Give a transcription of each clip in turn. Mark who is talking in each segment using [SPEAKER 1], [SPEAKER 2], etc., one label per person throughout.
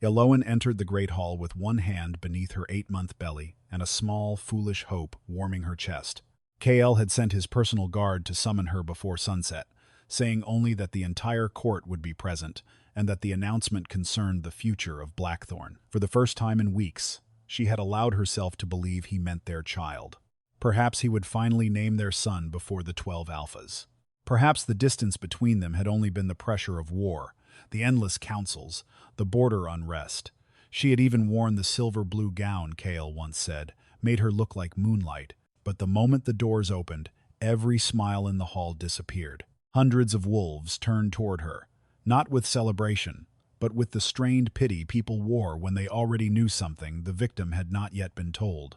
[SPEAKER 1] Elowen entered the great hall with one hand beneath her 8-month belly and a small, foolish hope warming her chest. Kael had sent his personal guard to summon her before sunset, saying only that the entire court would be present and that the announcement concerned the future of Blackthorn. For the first time in weeks, she had allowed herself to believe he meant their child. Perhaps he would finally name their son before the 12 alphas. Perhaps the distance between them had only been the pressure of war, the endless councils, the border unrest. She had even worn the silver-blue gown, Kael once said, made her look like moonlight. But the moment the doors opened, every smile in the hall disappeared. Hundreds of wolves turned toward her, not with celebration, but with the strained pity people wore when they already knew something the victim had not yet been told.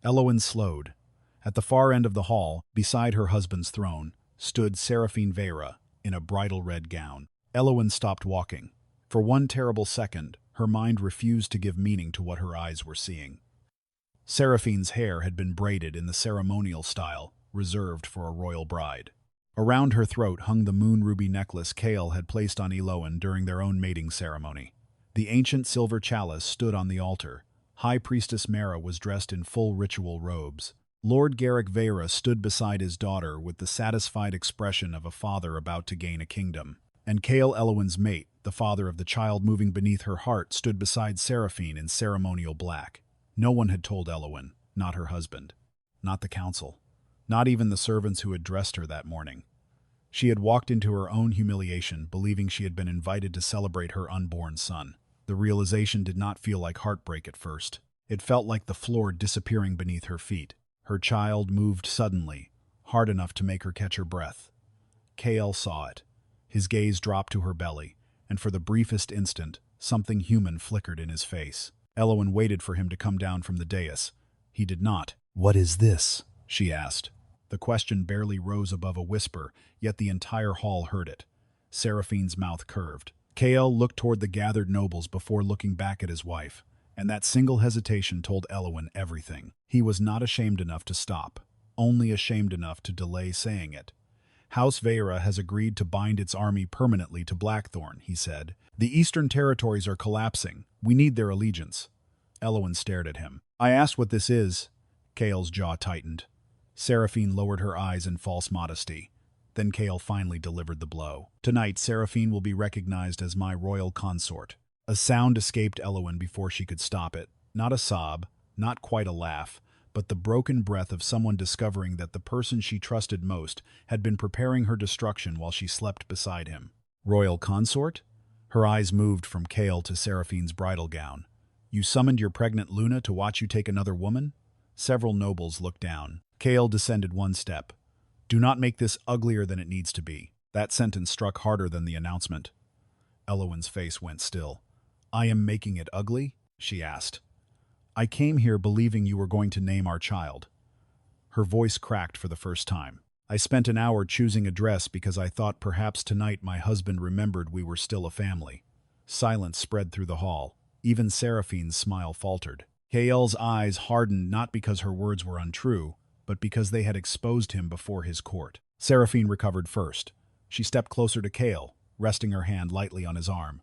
[SPEAKER 1] Elowen slowed. At the far end of the hall, beside her husband's throne, stood Seraphine Vera in a bridal red gown. Elowen stopped walking. For one terrible second, her mind refused to give meaning to what her eyes were seeing. Seraphine's hair had been braided in the ceremonial style, reserved for a royal bride. Around her throat hung the moon-ruby necklace Kael had placed on Elowen during their own mating ceremony. The ancient silver chalice stood on the altar. High Priestess Mara was dressed in full ritual robes. Lord Garrick Vera stood beside his daughter with the satisfied expression of a father about to gain a kingdom. And Kael Elowen's mate, the father of the child moving beneath her heart, stood beside Seraphine in ceremonial black. No one had told Elowen, not her husband, not the council, not even the servants who had dressed her that morning. She had walked into her own humiliation, believing she had been invited to celebrate her unborn son. The realization did not feel like heartbreak at first. It felt like the floor disappearing beneath her feet. Her child moved suddenly, hard enough to make her catch her breath. Kael saw it. His gaze dropped to her belly, and for the briefest instant, something human flickered in his face. Elowen waited for him to come down from the dais. He did not. "What is this?" she asked. The question barely rose above a whisper, yet the entire hall heard it. Seraphine's mouth curved. Kael looked toward the gathered nobles before looking back at his wife, and that single hesitation told Elowen everything. He was not ashamed enough to stop, only ashamed enough to delay saying it. "House Vera has agreed to bind its army permanently to Blackthorn," he said. "The eastern territories are collapsing. We need their allegiance." Elowen stared at him. "I asked what this is." Kael's jaw tightened. Seraphine lowered her eyes in false modesty. Then Kael finally delivered the blow. "Tonight, Seraphine will be recognized as my royal consort." A sound escaped Elowen before she could stop it. Not a sob, not quite a laugh, but the broken breath of someone discovering that the person she trusted most had been preparing her destruction while she slept beside him. "Royal consort?" Her eyes moved from Kael to Seraphine's bridal gown. "You summoned your pregnant Luna to watch you take another woman?" Several nobles looked down. Kael descended one step. "Do not make this uglier than it needs to be." That sentence struck harder than the announcement. Elowen's face went still. "I am making it ugly?" she asked. "I came here believing you were going to name our child." Her voice cracked for the first time. "I spent an hour choosing a dress because I thought perhaps tonight my husband remembered we were still a family." Silence spread through the hall. Even Seraphine's smile faltered. Kael's eyes hardened not because her words were untrue, but because they had exposed him before his court. Seraphine recovered first. She stepped closer to Kael, resting her hand lightly on his arm.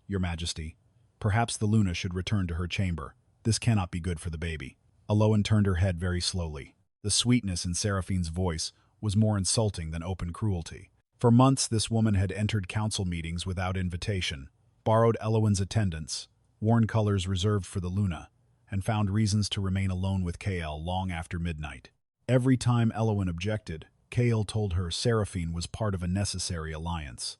[SPEAKER 1] "Your Majesty, perhaps the Luna should return to her chamber. This cannot be good for the baby." Elowen turned her head very slowly. The sweetness in Seraphine's voice was more insulting than open cruelty. For months this woman had entered council meetings without invitation, borrowed Elowen's attendance, worn colors reserved for the Luna, and found reasons to remain alone with Kael long after midnight. Every time Elowen objected, Kael told her Seraphine was part of a necessary alliance.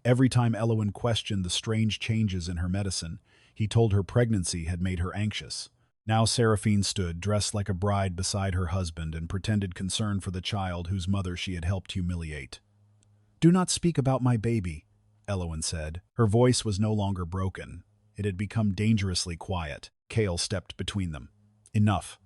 [SPEAKER 1] Every time Elowen questioned the strange changes in her medicine, he told her pregnancy had made her anxious. Now Seraphine stood, dressed like a bride beside her husband, and pretended concern for the child whose mother she had helped humiliate. "Do not speak about my baby," Elowen said. Her voice was no longer broken. It had become dangerously quiet. Kael stepped between them. "Enough."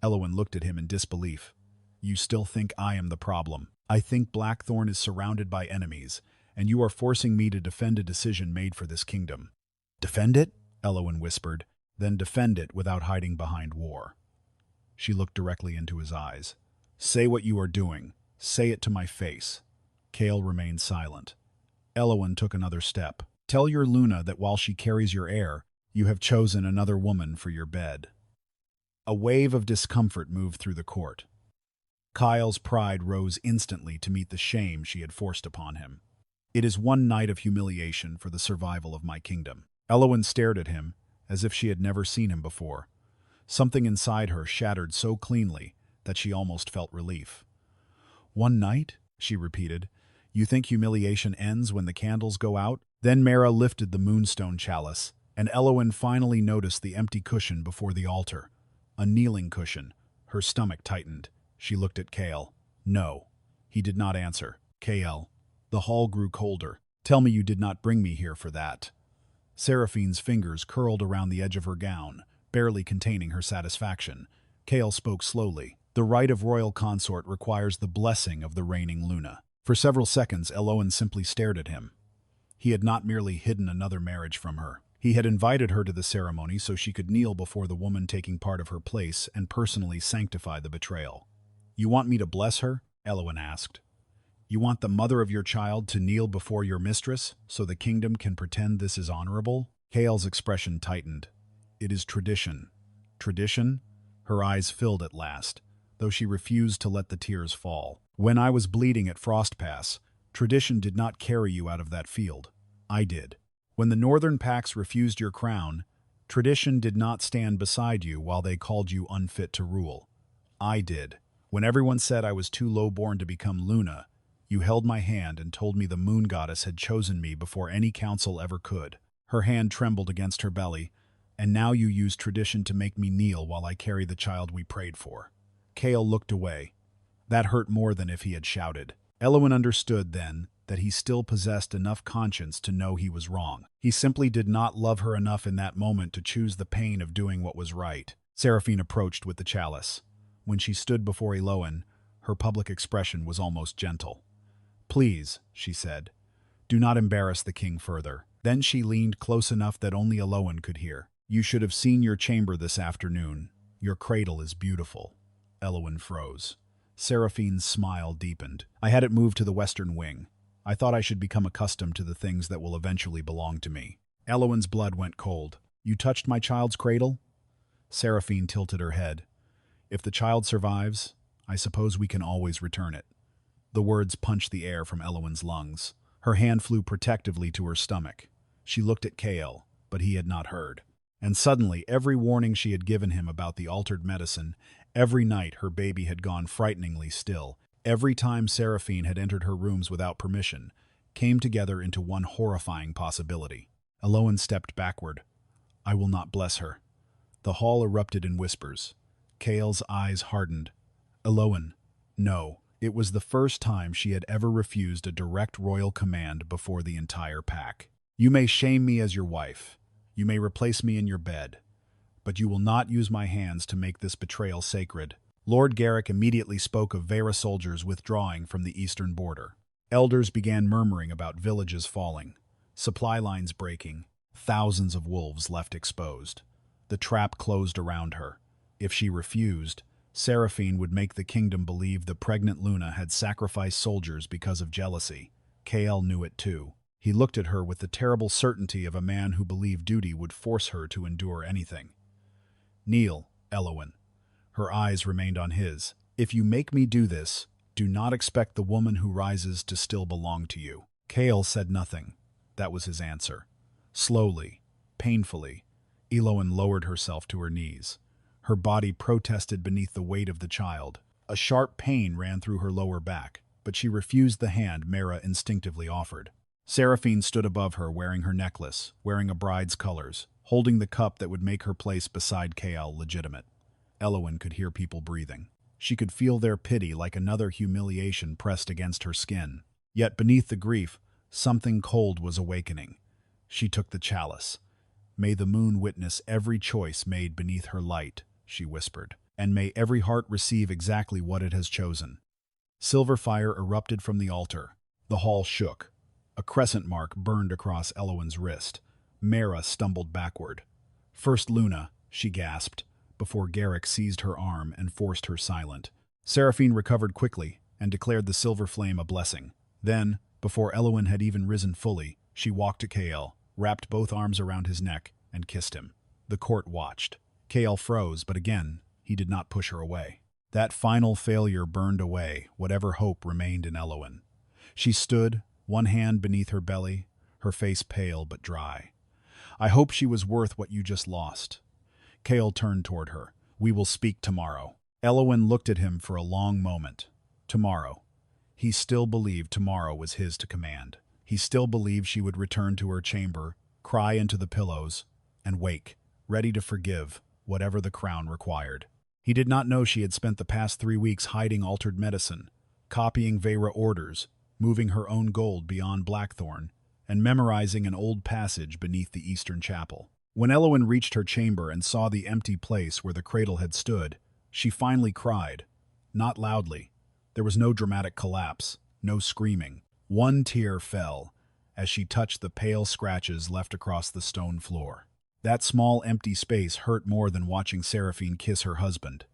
[SPEAKER 1] Elowen looked at him in disbelief. "You still think I am the problem. I think Blackthorn is surrounded by enemies, and you are forcing me to defend a decision made for this kingdom." "Defend it?" Elowen whispered. "Then defend it without hiding behind war." She looked directly into his eyes. "Say what you are doing. Say it to my face." Kael remained silent. Elowen took another step. Tell your Luna that while she carries your heir, you have chosen another woman for your bed." A wave of discomfort moved through the court. Kyle's pride rose instantly to meet the shame she had forced upon him. "It is one night of humiliation for the survival of my kingdom." Elowen stared at him, as if she had never seen him before. Something inside her shattered so cleanly that she almost felt relief. "One night?" she repeated. "You think humiliation ends when the candles go out?" Then Mara lifted the moonstone chalice, and Elowen finally noticed the empty cushion before the altar. A kneeling cushion. Her stomach tightened. She looked at Kale. No. He did not answer. "Kale." The hall grew colder. "Tell me you did not bring me here for that." Seraphine's fingers curled around the edge of her gown, barely containing her satisfaction. Kale spoke slowly. "The right of royal consort requires the blessing of the reigning Luna." For several seconds, Elowen simply stared at him. He had not merely hidden another marriage from her. He had invited her to the ceremony so she could kneel before the woman taking part of her place and personally sanctify the betrayal. "You want me to bless her?" Elowen asked. "You want the mother of your child to kneel before your mistress so the kingdom can pretend this is honorable?" Kale's expression tightened. "It is tradition." "Tradition?" Her eyes filled at last, though she refused to let the tears fall. "When I was bleeding at Frostpass, tradition did not carry you out of that field. I did. When the northern packs refused your crown, tradition did not stand beside you while they called you unfit to rule. I did. When everyone said I was too low-born to become Luna, you held my hand and told me the moon goddess had chosen me before any council ever could." Her hand trembled against her belly. "And now you use tradition to make me kneel while I carry the child we prayed for." Kale looked away. That hurt more than if he had shouted. Elowen understood then that he still possessed enough conscience to know he was wrong. He simply did not love her enough in that moment to choose the pain of doing what was right. Seraphine approached with the chalice. When she stood before Elowen, her public expression was almost gentle. "Please," she said, "do not embarrass the king further." Then she leaned close enough that only Elowen could hear. "You should have seen your chamber this afternoon. Your cradle is beautiful." Elowen froze. Seraphine's smile deepened. "I had it moved to the western wing. I thought I should become accustomed to the things that will eventually belong to me." Elowen's blood went cold. "You touched my child's cradle?" Seraphine tilted her head. "If the child survives, I suppose we can always return it." The words punched the air from Elowen's lungs. Her hand flew protectively to her stomach. She looked at Kale, but he had not heard. And suddenly, every warning she had given him about the altered medicine, every night her baby had gone frighteningly still, every time Seraphine had entered her rooms without permission, came together into one horrifying possibility. Elowen stepped backward. "I will not bless her." The hall erupted in whispers. Kale's eyes hardened. "Elowen, no." It was the first time she had ever refused a direct royal command before the entire pack. "You may shame me as your wife. You may replace me in your bed. But you will not use my hands to make this betrayal sacred." Lord Garrick immediately spoke of Vera soldiers withdrawing from the eastern border. Elders began murmuring about villages falling, supply lines breaking, thousands of wolves left exposed. The trap closed around her. If she refused, Seraphine would make the kingdom believe the pregnant Luna had sacrificed soldiers because of jealousy. Kale knew it too. He looked at her with the terrible certainty of a man who believed duty would force her to endure anything. "Kneel, Elowen." Her eyes remained on his. "If you make me do this, do not expect the woman who rises to still belong to you." Kale said nothing. That was his answer. Slowly, painfully, Elowen lowered herself to her knees. Her body protested beneath the weight of the child. A sharp pain ran through her lower back, but she refused the hand Mara instinctively offered. Seraphine stood above her wearing her necklace, wearing a bride's colors, holding the cup that would make her place beside Kale legitimate. Elowen could hear people breathing. She could feel their pity like another humiliation pressed against her skin. Yet beneath the grief, something cold was awakening. She took the chalice. "May the moon witness every choice made beneath her light," she whispered, "and may every heart receive exactly what it has chosen." Silver fire erupted from the altar. The hall shook. A crescent mark burned across Elowen's wrist. Mara stumbled backward. "First Luna," she gasped, before Garrick seized her arm and forced her silent. Seraphine recovered quickly and declared the silver flame a blessing. Then, before Elowen had even risen fully, She walked to Kael, wrapped both arms around his neck, and kissed him. The court watched. Kael froze, but again, he did not push her away. That final failure burned away whatever hope remained in Elowen. She stood, one hand beneath her belly, her face pale but dry. I hope she was worth what you just lost. Kael turned toward her. We will speak tomorrow. Elowen looked at him for a long moment. Tomorrow. He still believed tomorrow was his to command. He still believed she would return to her chamber, cry into the pillows, and wake, ready to forgive, whatever the crown required. He did not know she had spent the past 3 weeks hiding altered medicine, copying Veyra orders, moving her own gold beyond Blackthorn, and memorizing an old passage beneath the eastern chapel. When Elowen reached her chamber and saw the empty place where the cradle had stood, she finally cried, not loudly. There was no dramatic collapse, no screaming. One tear fell as she touched the pale scratches left across the stone floor. That small empty space hurt more than watching Seraphine kiss her husband.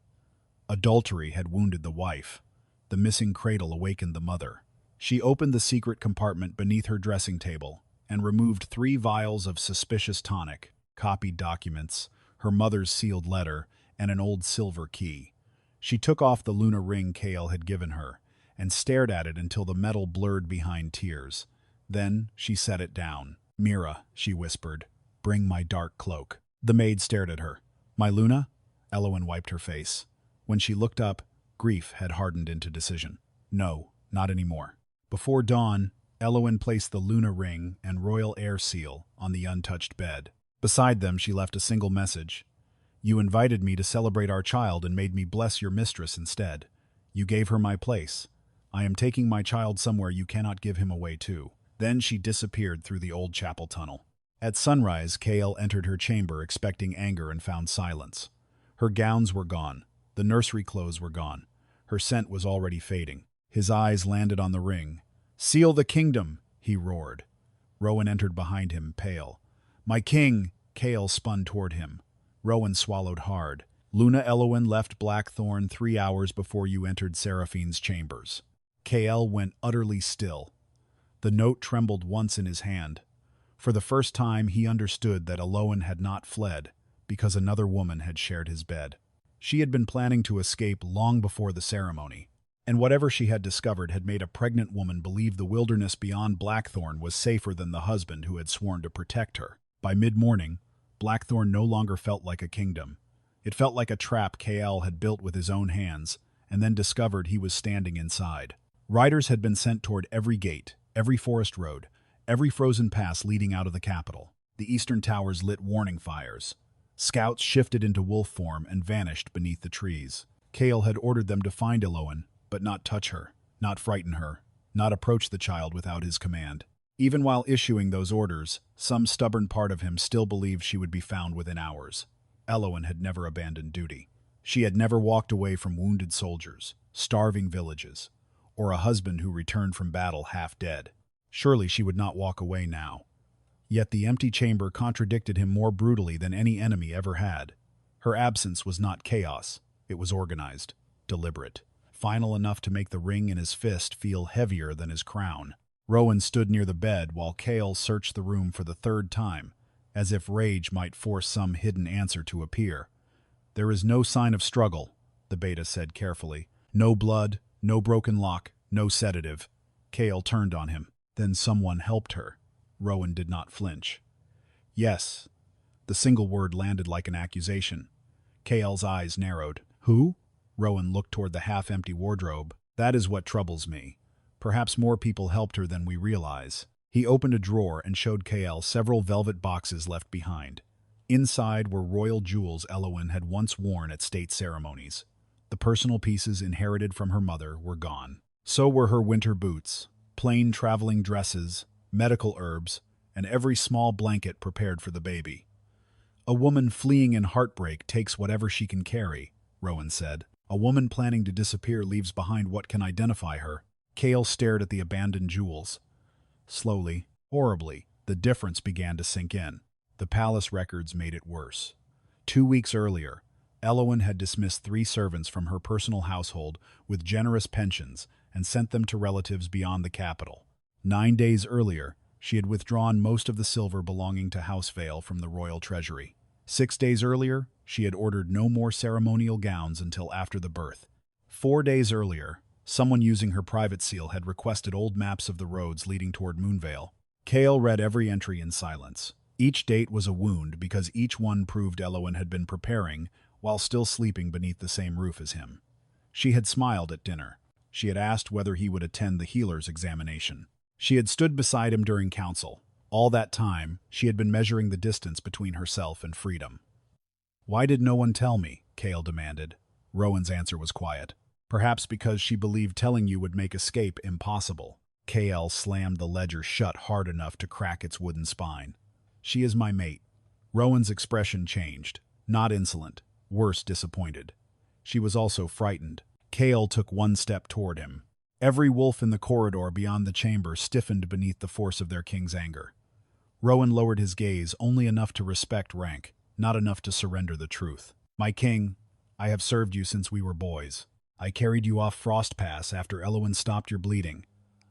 [SPEAKER 1] Adultery had wounded the wife. The missing cradle awakened the mother. She opened the secret compartment beneath her dressing table and removed 3 vials of suspicious tonic, copied documents, her mother's sealed letter, and an old silver key. She took off the lunar ring Kael had given her and stared at it until the metal blurred behind tears. Then she set it down. Mira, she whispered, bring my dark cloak. The maid stared at her. My Luna? Elowen wiped her face. When she looked up, grief had hardened into decision. No, not anymore. Before dawn, Elowen placed the Luna ring and royal heir seal on the untouched bed. Beside them, she left a single message. You invited me to celebrate our child and made me bless your mistress instead. You gave her my place. I am taking my child somewhere you cannot give him away to. Then she disappeared through the old chapel tunnel. At sunrise, Kael entered her chamber expecting anger and found silence. Her gowns were gone. The nursery clothes were gone. Her scent was already fading. His eyes landed on the ring. Seal the kingdom, he roared. Rowan entered behind him, pale. My king! Kael spun toward him. Rowan swallowed hard. Luna Elowen left Blackthorn 3 hours before you entered Seraphine's chambers. Kael went utterly still. The note trembled once in his hand. For the first time, he understood that Elowen had not fled because another woman had shared his bed. She had been planning to escape long before the ceremony, and whatever she had discovered had made a pregnant woman believe the wilderness beyond Blackthorn was safer than the husband who had sworn to protect her. By mid-morning, Blackthorn no longer felt like a kingdom. It felt like a trap Kael had built with his own hands, and then discovered he was standing inside. Riders had been sent toward every gate, every forest road, every frozen pass leading out of the capital. The eastern towers lit warning fires. Scouts shifted into wolf form and vanished beneath the trees. Kael had ordered them to find Elowen, but not touch her, not frighten her, not approach the child without his command. Even while issuing those orders, some stubborn part of him still believed she would be found within hours. Elowen had never abandoned duty. She had never walked away from wounded soldiers, starving villages, or a husband who returned from battle half dead. Surely she would not walk away now. Yet the empty chamber contradicted him more brutally than any enemy ever had. Her absence was not chaos. It was organized, deliberate, final enough to make the ring in his fist feel heavier than his crown. Rowan stood near the bed while Kael searched the room for the 3rd time, as if rage might force some hidden answer to appear. There is no sign of struggle, the beta said carefully. No blood, no broken lock, no sedative. Kael turned on him. Then someone helped her. Rowan did not flinch. Yes. The single word landed like an accusation. Kael's eyes narrowed. Who? Rowan looked toward the half-empty wardrobe. That is what troubles me. Perhaps more people helped her than we realize. He opened a drawer and showed Kael several velvet boxes left behind. Inside were royal jewels Elowen had once worn at state ceremonies. The personal pieces inherited from her mother were gone. So were her winter boots, plain traveling dresses, medical herbs, and every small blanket prepared for the baby. A woman fleeing in heartbreak takes whatever she can carry, Rowan said. A woman planning to disappear leaves behind what can identify her. Kael stared at the abandoned jewels. Slowly, horribly, the difference began to sink in. The palace records made it worse. 2 weeks earlier, Elowen had dismissed 3 servants from her personal household with generous pensions and sent them to relatives beyond the capital. 9 days earlier, She had withdrawn most of the silver belonging to House Vale from the royal treasury. 6 days earlier, she had ordered no more ceremonial gowns until after the birth. 4 days earlier, someone using her private seal had requested old maps of the roads leading toward Moonvale. Kale read every entry in silence. Each date was a wound because each one proved Elowen had been preparing while still sleeping beneath the same roof as him. She had smiled at dinner. She had asked whether he would attend the healer's examination. She had stood beside him during council. All that time, she had been measuring the distance between herself and freedom. "Why did no one tell me?" Kale demanded. Rowan's answer was quiet. "Perhaps because she believed telling you would make escape impossible." Kale slammed the ledger shut hard enough to crack its wooden spine. "She is my mate." Rowan's expression changed. Not insolent, worse, disappointed. She was also frightened. Kale took one step toward him. Every wolf in the corridor beyond the chamber stiffened beneath the force of their king's anger. Rowan lowered his gaze only enough to respect rank, not enough to surrender the truth. "My king, I have served you since we were boys. I carried you off Frost Pass after Elowen stopped your bleeding.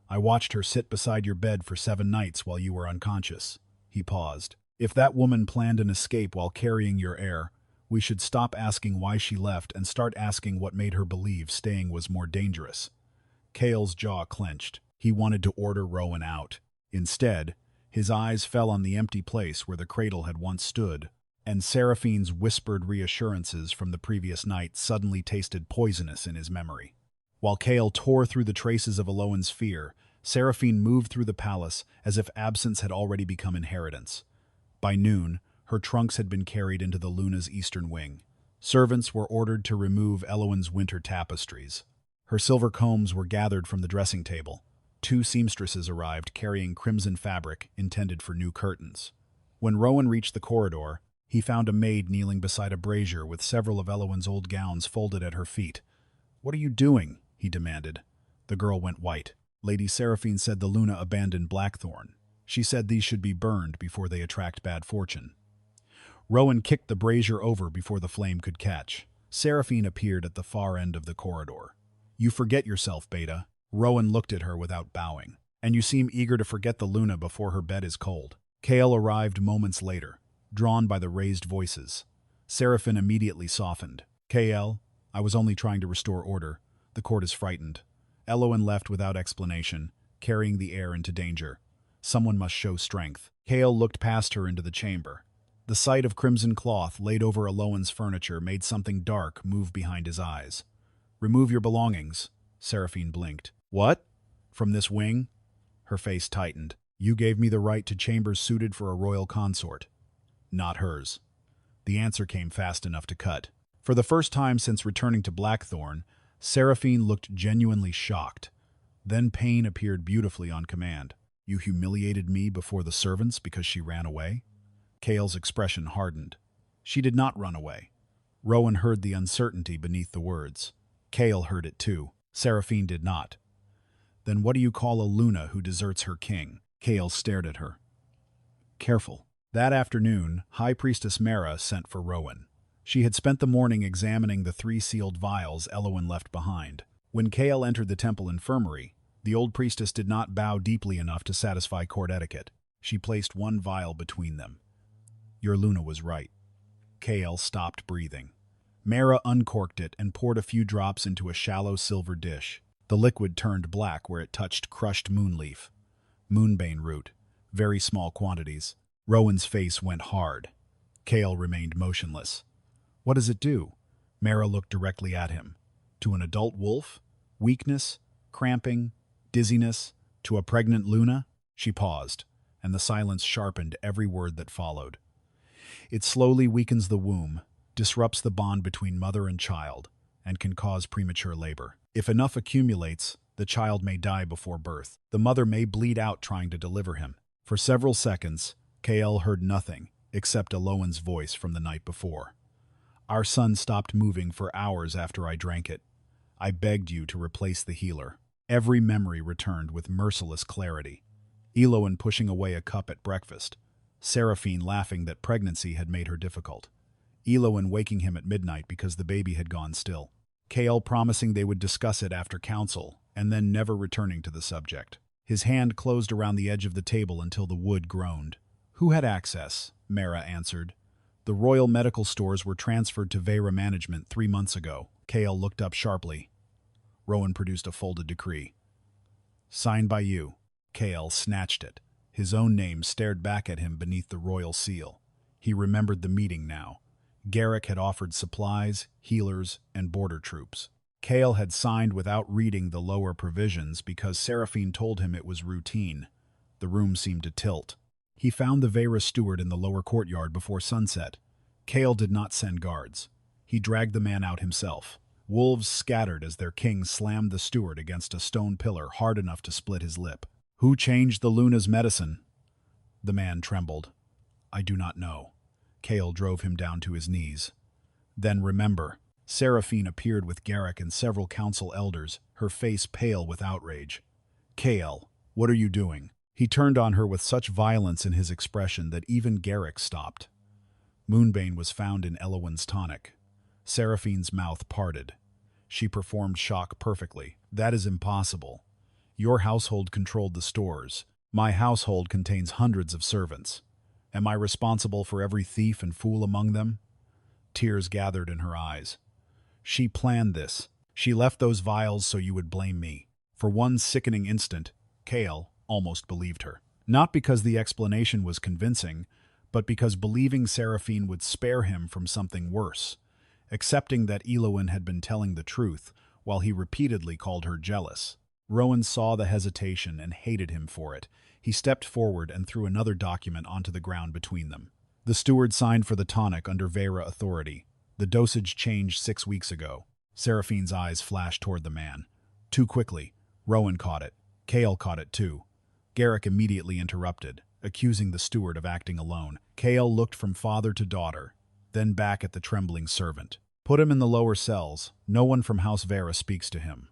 [SPEAKER 1] I watched her sit beside your bed for 7 nights while you were unconscious." He paused. "If that woman planned an escape while carrying your heir, we should stop asking why she left and start asking what made her believe staying was more dangerous." Kale's jaw clenched. He wanted to order Rowan out. Instead, his eyes fell on the empty place where the cradle had once stood, and Seraphine's whispered reassurances from the previous night suddenly tasted poisonous in his memory. While Kale tore through the traces of Elowen's fear, Seraphine moved through the palace as if absence had already become inheritance. By noon, her trunks had been carried into the Luna's eastern wing. Servants were ordered to remove Elowen's winter tapestries. Her silver combs were gathered from the dressing table. 2 seamstresses arrived carrying crimson fabric intended for new curtains. When Rowan reached the corridor, he found a maid kneeling beside a brazier with several of Elowen's old gowns folded at her feet. "What are you doing?" he demanded. The girl went white. "Lady Seraphine said the Luna abandoned Blackthorn. She said these should be burned before they attract bad fortune." Rowan kicked the brazier over before the flame could catch. Seraphine appeared at the far end of the corridor. "You forget yourself, Beta." Rowan looked at her without bowing. "And you seem eager to forget the Luna before her bed is cold." Kale arrived moments later, drawn by the raised voices. Seraphine immediately softened. "Kale, I was only trying to restore order. The court is frightened." Elowen left without explanation, carrying the heir into danger. Someone must show strength. Kale looked past her into the chamber. The sight of crimson cloth laid over Elowen's furniture made something dark move behind his eyes. "Remove your belongings." Seraphine blinked. "What? From this wing?" Her face tightened. "You gave me the right to chambers suited for a royal consort." "Not hers." The answer came fast enough to cut. For the first time since returning to Blackthorn, Seraphine looked genuinely shocked. Then pain appeared beautifully on command. "You humiliated me before the servants because she ran away?" Kale's expression hardened. She did not run away. Rowan heard the uncertainty beneath the words. Kale heard it too. Seraphine did not. "Then what do you call a Luna who deserts her king?" Kale stared at her. "Careful." That afternoon, High Priestess Mara sent for Rowan. She had spent the morning examining the 3 sealed vials Elowen left behind. When Kale entered the temple infirmary, the old priestess did not bow deeply enough to satisfy court etiquette. She placed one vial between them. "Your Luna was right." Kale stopped breathing. Mara uncorked it and poured a few drops into a shallow silver dish. The liquid turned black where it touched crushed moonleaf. Moonbane root. Very small quantities. Rowan's face went hard. Kale remained motionless. "What does it do?" Mara looked directly at him. "To an adult wolf? Weakness? Cramping? Dizziness? To a pregnant Luna?" She paused, and the silence sharpened every word that followed. "It slowly weakens the womb, disrupts the bond between mother and child, and can cause premature labor. If enough accumulates, the child may die before birth. The mother may bleed out trying to deliver him." For several seconds, Kale heard nothing except Elowen's voice from the night before. "Our son stopped moving for hours after I drank it. I begged you to replace the healer." Every memory returned with merciless clarity. Elowen pushing away a cup at breakfast. Seraphine laughing that pregnancy had made her difficult. Elowen waking him at midnight because the baby had gone still. Kale promising they would discuss it after council, and then never returning to the subject. His hand closed around the edge of the table until the wood groaned. Who had access? Mara answered. The royal medical stores were transferred to Vera management 3 months ago. Kale looked up sharply. Rowan produced a folded decree. Signed by you. Kale snatched it. His own name stared back at him beneath the royal seal. He remembered the meeting now. Garrick had offered supplies, healers, and border troops. Kale had signed without reading the lower provisions because Seraphine told him it was routine. The room seemed to tilt. He found the Vera steward in the lower courtyard before sunset. Kale did not send guards. He dragged the man out himself. Wolves scattered as their king slammed the steward against a stone pillar hard enough to split his lip. Who changed the Luna's medicine? The man trembled. I do not know. Kale drove him down to his knees. Then remember. Seraphine appeared with Garrick and several council elders, her face pale with outrage. Kale, what are you doing? He turned on her with such violence in his expression that even Garrick stopped. Moonbane was found in Elowen's tonic. Seraphine's mouth parted. She performed shock perfectly. That is impossible. Your household controlled the stores. My household contains hundreds of servants. Am I responsible for every thief and fool among them? Tears gathered in her eyes. She planned this. She left those vials so you would blame me. For one sickening instant, Kale almost believed her. Not because the explanation was convincing, but because believing Seraphine would spare him from something worse. Accepting that Elowen had been telling the truth, while he repeatedly called her jealous. Rowan saw the hesitation and hated him for it. He stepped forward and threw another document onto the ground between them. The steward signed for the tonic under Vera authority. The dosage changed 6 weeks ago. Seraphine's eyes flashed toward the man. Too quickly. Rowan caught it. Kale caught it too. Garrick immediately interrupted, accusing the steward of acting alone. Kale looked from father to daughter, then back at the trembling servant. Put him in the lower cells. No one from House Vera speaks to him.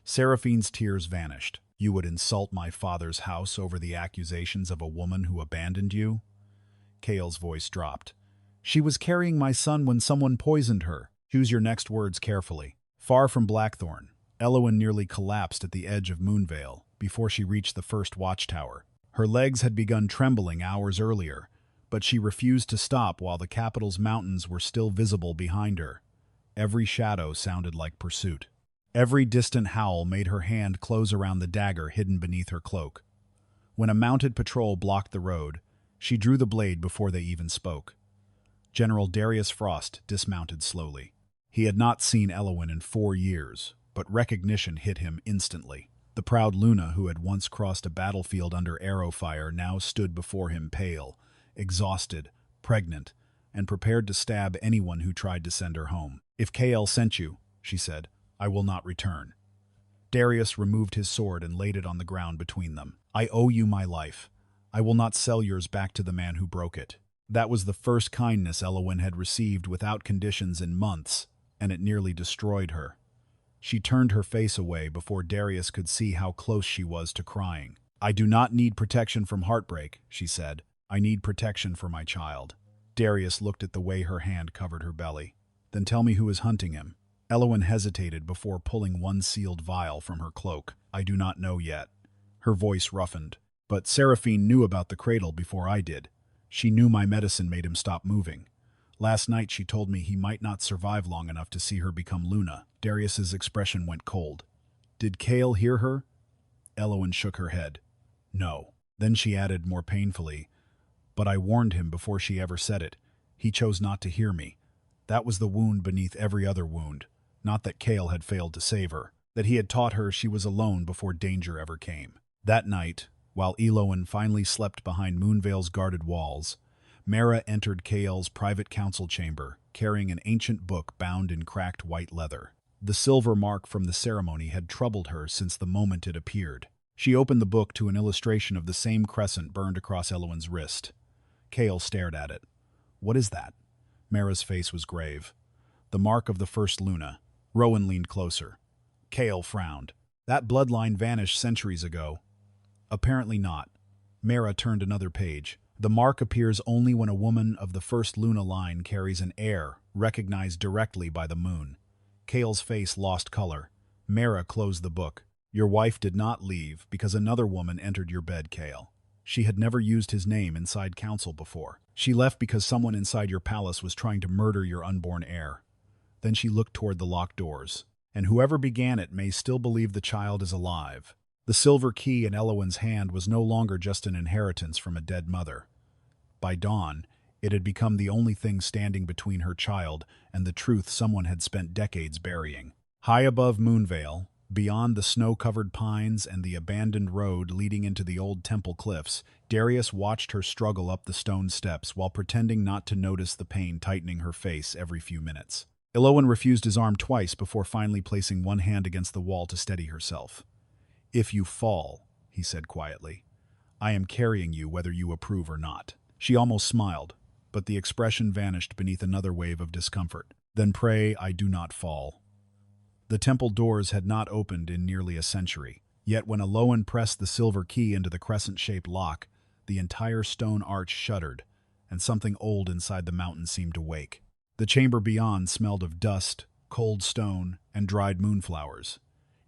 [SPEAKER 1] Seraphine's tears vanished. You would insult my father's house over the accusations of a woman who abandoned you? Kale's voice dropped. She was carrying my son when someone poisoned her. Choose your next words carefully. Far from Blackthorn, Elowen nearly collapsed at the edge of Moonvale before she reached the first watchtower. Her legs had begun trembling hours earlier, but she refused to stop while the capital's mountains were still visible behind her. Every shadow sounded like pursuit. Every distant howl made her hand close around the dagger hidden beneath her cloak. When a mounted patrol blocked the road, she drew the blade before they even spoke. General Darius Frost dismounted slowly. He had not seen Elowen in 4 years, but recognition hit him instantly. The proud Luna, who had once crossed a battlefield under arrow fire, now stood before him pale, exhausted, pregnant, and prepared to stab anyone who tried to send her home. If Kale sent you, she said, I will not return. Darius removed his sword and laid it on the ground between them. I owe you my life. I will not sell yours back to the man who broke it. That was the first kindness Elowen had received without conditions in months, and it nearly destroyed her. She turned her face away before Darius could see how close she was to crying. I do not need protection from heartbreak, she said. I need protection for my child. Darius looked at the way her hand covered her belly. Then tell me who is hunting him. Elowen hesitated before pulling one sealed vial from her cloak. I do not know yet. Her voice roughened. But Seraphine knew about the cradle before I did. She knew my medicine made him stop moving. Last night she told me he might not survive long enough to see her become Luna. Darius's expression went cold. Did Kale hear her? Elowen shook her head. No. Then she added more painfully, but I warned him before she ever said it. He chose not to hear me. That was the wound beneath every other wound. Not that Kale had failed to save her, that he had taught her she was alone before danger ever came. That night, while Elowen finally slept behind Moonvale's guarded walls, Mara entered Kale's private council chamber, carrying an ancient book bound in cracked white leather. The silver mark from the ceremony had troubled her since the moment it appeared. She opened the book to an illustration of the same crescent burned across Elowen's wrist. Kale stared at it. What is that? Mara's face was grave. The mark of the first Luna. Rowan leaned closer. Kale frowned. That bloodline vanished centuries ago. Apparently not. Mara turned another page. The mark appears only when a woman of the first Luna line carries an heir, recognized directly by the moon. Kale's face lost color. Mara closed the book. Your wife did not leave because another woman entered your bed, Kale. She had never used his name inside council before. She left because someone inside your palace was trying to murder your unborn heir. Then she looked toward the locked doors. And whoever began it may still believe the child is alive. The silver key in Elowen's hand was no longer just an inheritance from a dead mother. By dawn, it had become the only thing standing between her child and the truth someone had spent decades burying. High above Moonvale, beyond the snow-covered pines and the abandoned road leading into the old temple cliffs, Darius watched her struggle up the stone steps while pretending not to notice the pain tightening her face every few minutes. Elowen refused his arm twice before finally placing one hand against the wall to steady herself. "If you fall," he said quietly, "I am carrying you whether you approve or not." She almost smiled, but the expression vanished beneath another wave of discomfort. "Then pray I do not fall." The temple doors had not opened in nearly a century, yet when Elowen pressed the silver key into the crescent-shaped lock, the entire stone arch shuddered, and something old inside the mountain seemed to wake. The chamber beyond smelled of dust, cold stone, and dried moonflowers.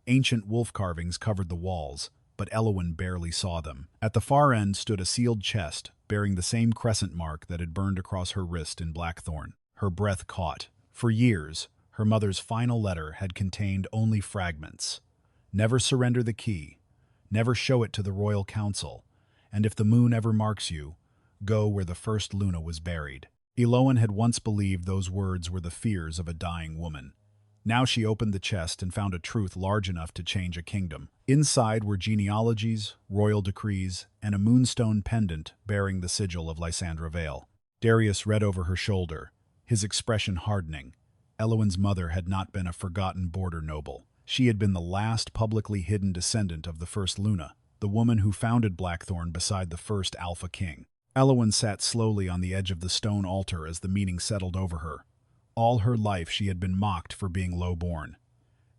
[SPEAKER 1] Ancient wolf carvings covered the walls, but Elowen barely saw them. At the far end stood a sealed chest, bearing the same crescent mark that had burned across her wrist in blackthorn. Her breath caught. For years, her mother's final letter had contained only fragments. Never surrender the key. Never show it to the royal council. And if the moon ever marks you, go where the first Luna was buried. Elowen had once believed those words were the fears of a dying woman. Now she opened the chest and found a truth large enough to change a kingdom. Inside were genealogies, royal decrees, and a moonstone pendant bearing the sigil of Lysandra Vale. Darius read over her shoulder, his expression hardening. Elowen's mother had not been a forgotten border noble. She had been the last publicly hidden descendant of the first Luna, the woman who founded Blackthorn beside the first Alpha King. Elowen sat slowly on the edge of the stone altar as the meaning settled over her. All her life she had been mocked for being low-born.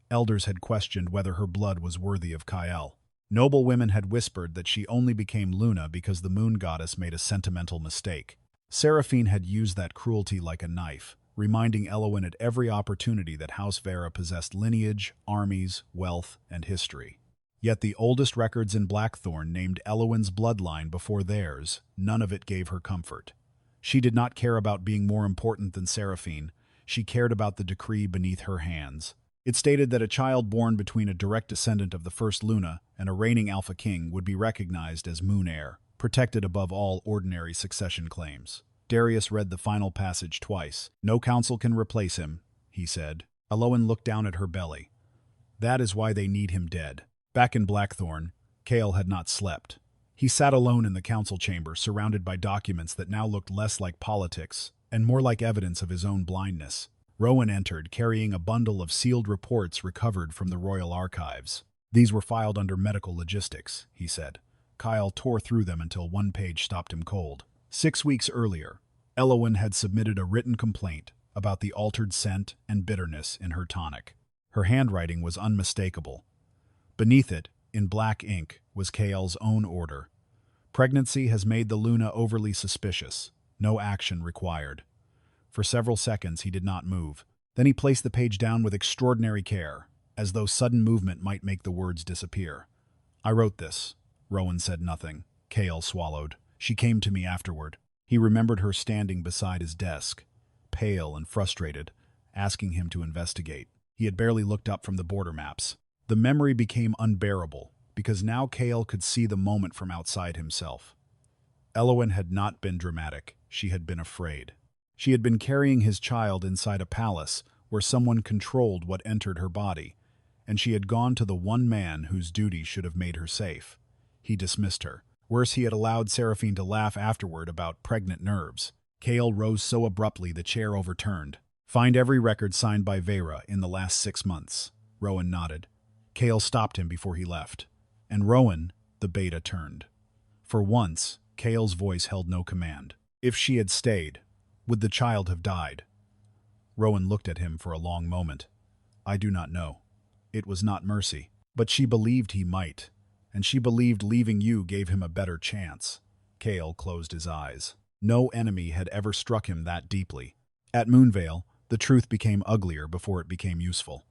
[SPEAKER 1] Elders had questioned whether her blood was worthy of Kyle. Noble women had whispered that she only became Luna because the moon goddess made a sentimental mistake. Seraphine had used that cruelty like a knife, reminding Elowen at every opportunity that House Vera possessed lineage, armies, wealth, and history. Yet the oldest records in Blackthorn named Elowen's bloodline before theirs. None of it gave her comfort. She did not care about being more important than Seraphine. She cared about the decree beneath her hands. It stated that a child born between a direct descendant of the first Luna and a reigning Alpha King would be recognized as moon heir, protected above all ordinary succession claims. Darius read the final passage twice. "No council can replace him," he said. Elowen looked down at her belly. "That is why they need him dead." Back in Blackthorn, Kale had not slept. He sat alone in the council chamber, surrounded by documents that now looked less like politics and more like evidence of his own blindness. Rowan entered, carrying a bundle of sealed reports recovered from the royal archives. "These were filed under medical logistics," he said. Kyle tore through them until one page stopped him cold. 6 weeks earlier, Elowen had submitted a written complaint about the altered scent and bitterness in her tonic. Her handwriting was unmistakable. Beneath it, in black ink, was Kael's own order. "Pregnancy has made the Luna overly suspicious. No action required." For several seconds he did not move. Then he placed the page down with extraordinary care, as though sudden movement might make the words disappear. "I wrote this." Rowan said nothing. Kael swallowed. "She came to me afterward." He remembered her standing beside his desk, pale and frustrated, asking him to investigate. He had barely looked up from the border maps. The memory became unbearable, because now Kael could see the moment from outside himself. Elowen had not been dramatic. She had been afraid. She had been carrying his child inside a palace where someone controlled what entered her body, and she had gone to the one man whose duty should have made her safe. He dismissed her. Worse, he had allowed Seraphine to laugh afterward about pregnant nerves. Kael rose so abruptly the chair overturned. "Find every record signed by Vera in the last 6 months." Rowan nodded. Kael stopped him before he left. "And Rowan," the beta turned. For once, Kael's voice held no command. "If she had stayed, would the child have died?" Rowan looked at him for a long moment. "I do not know. It was not mercy. But she believed he might, and she believed leaving you gave him a better chance." Kael closed his eyes. No enemy had ever struck him that deeply. At Moonvale, the truth became uglier before it became useful.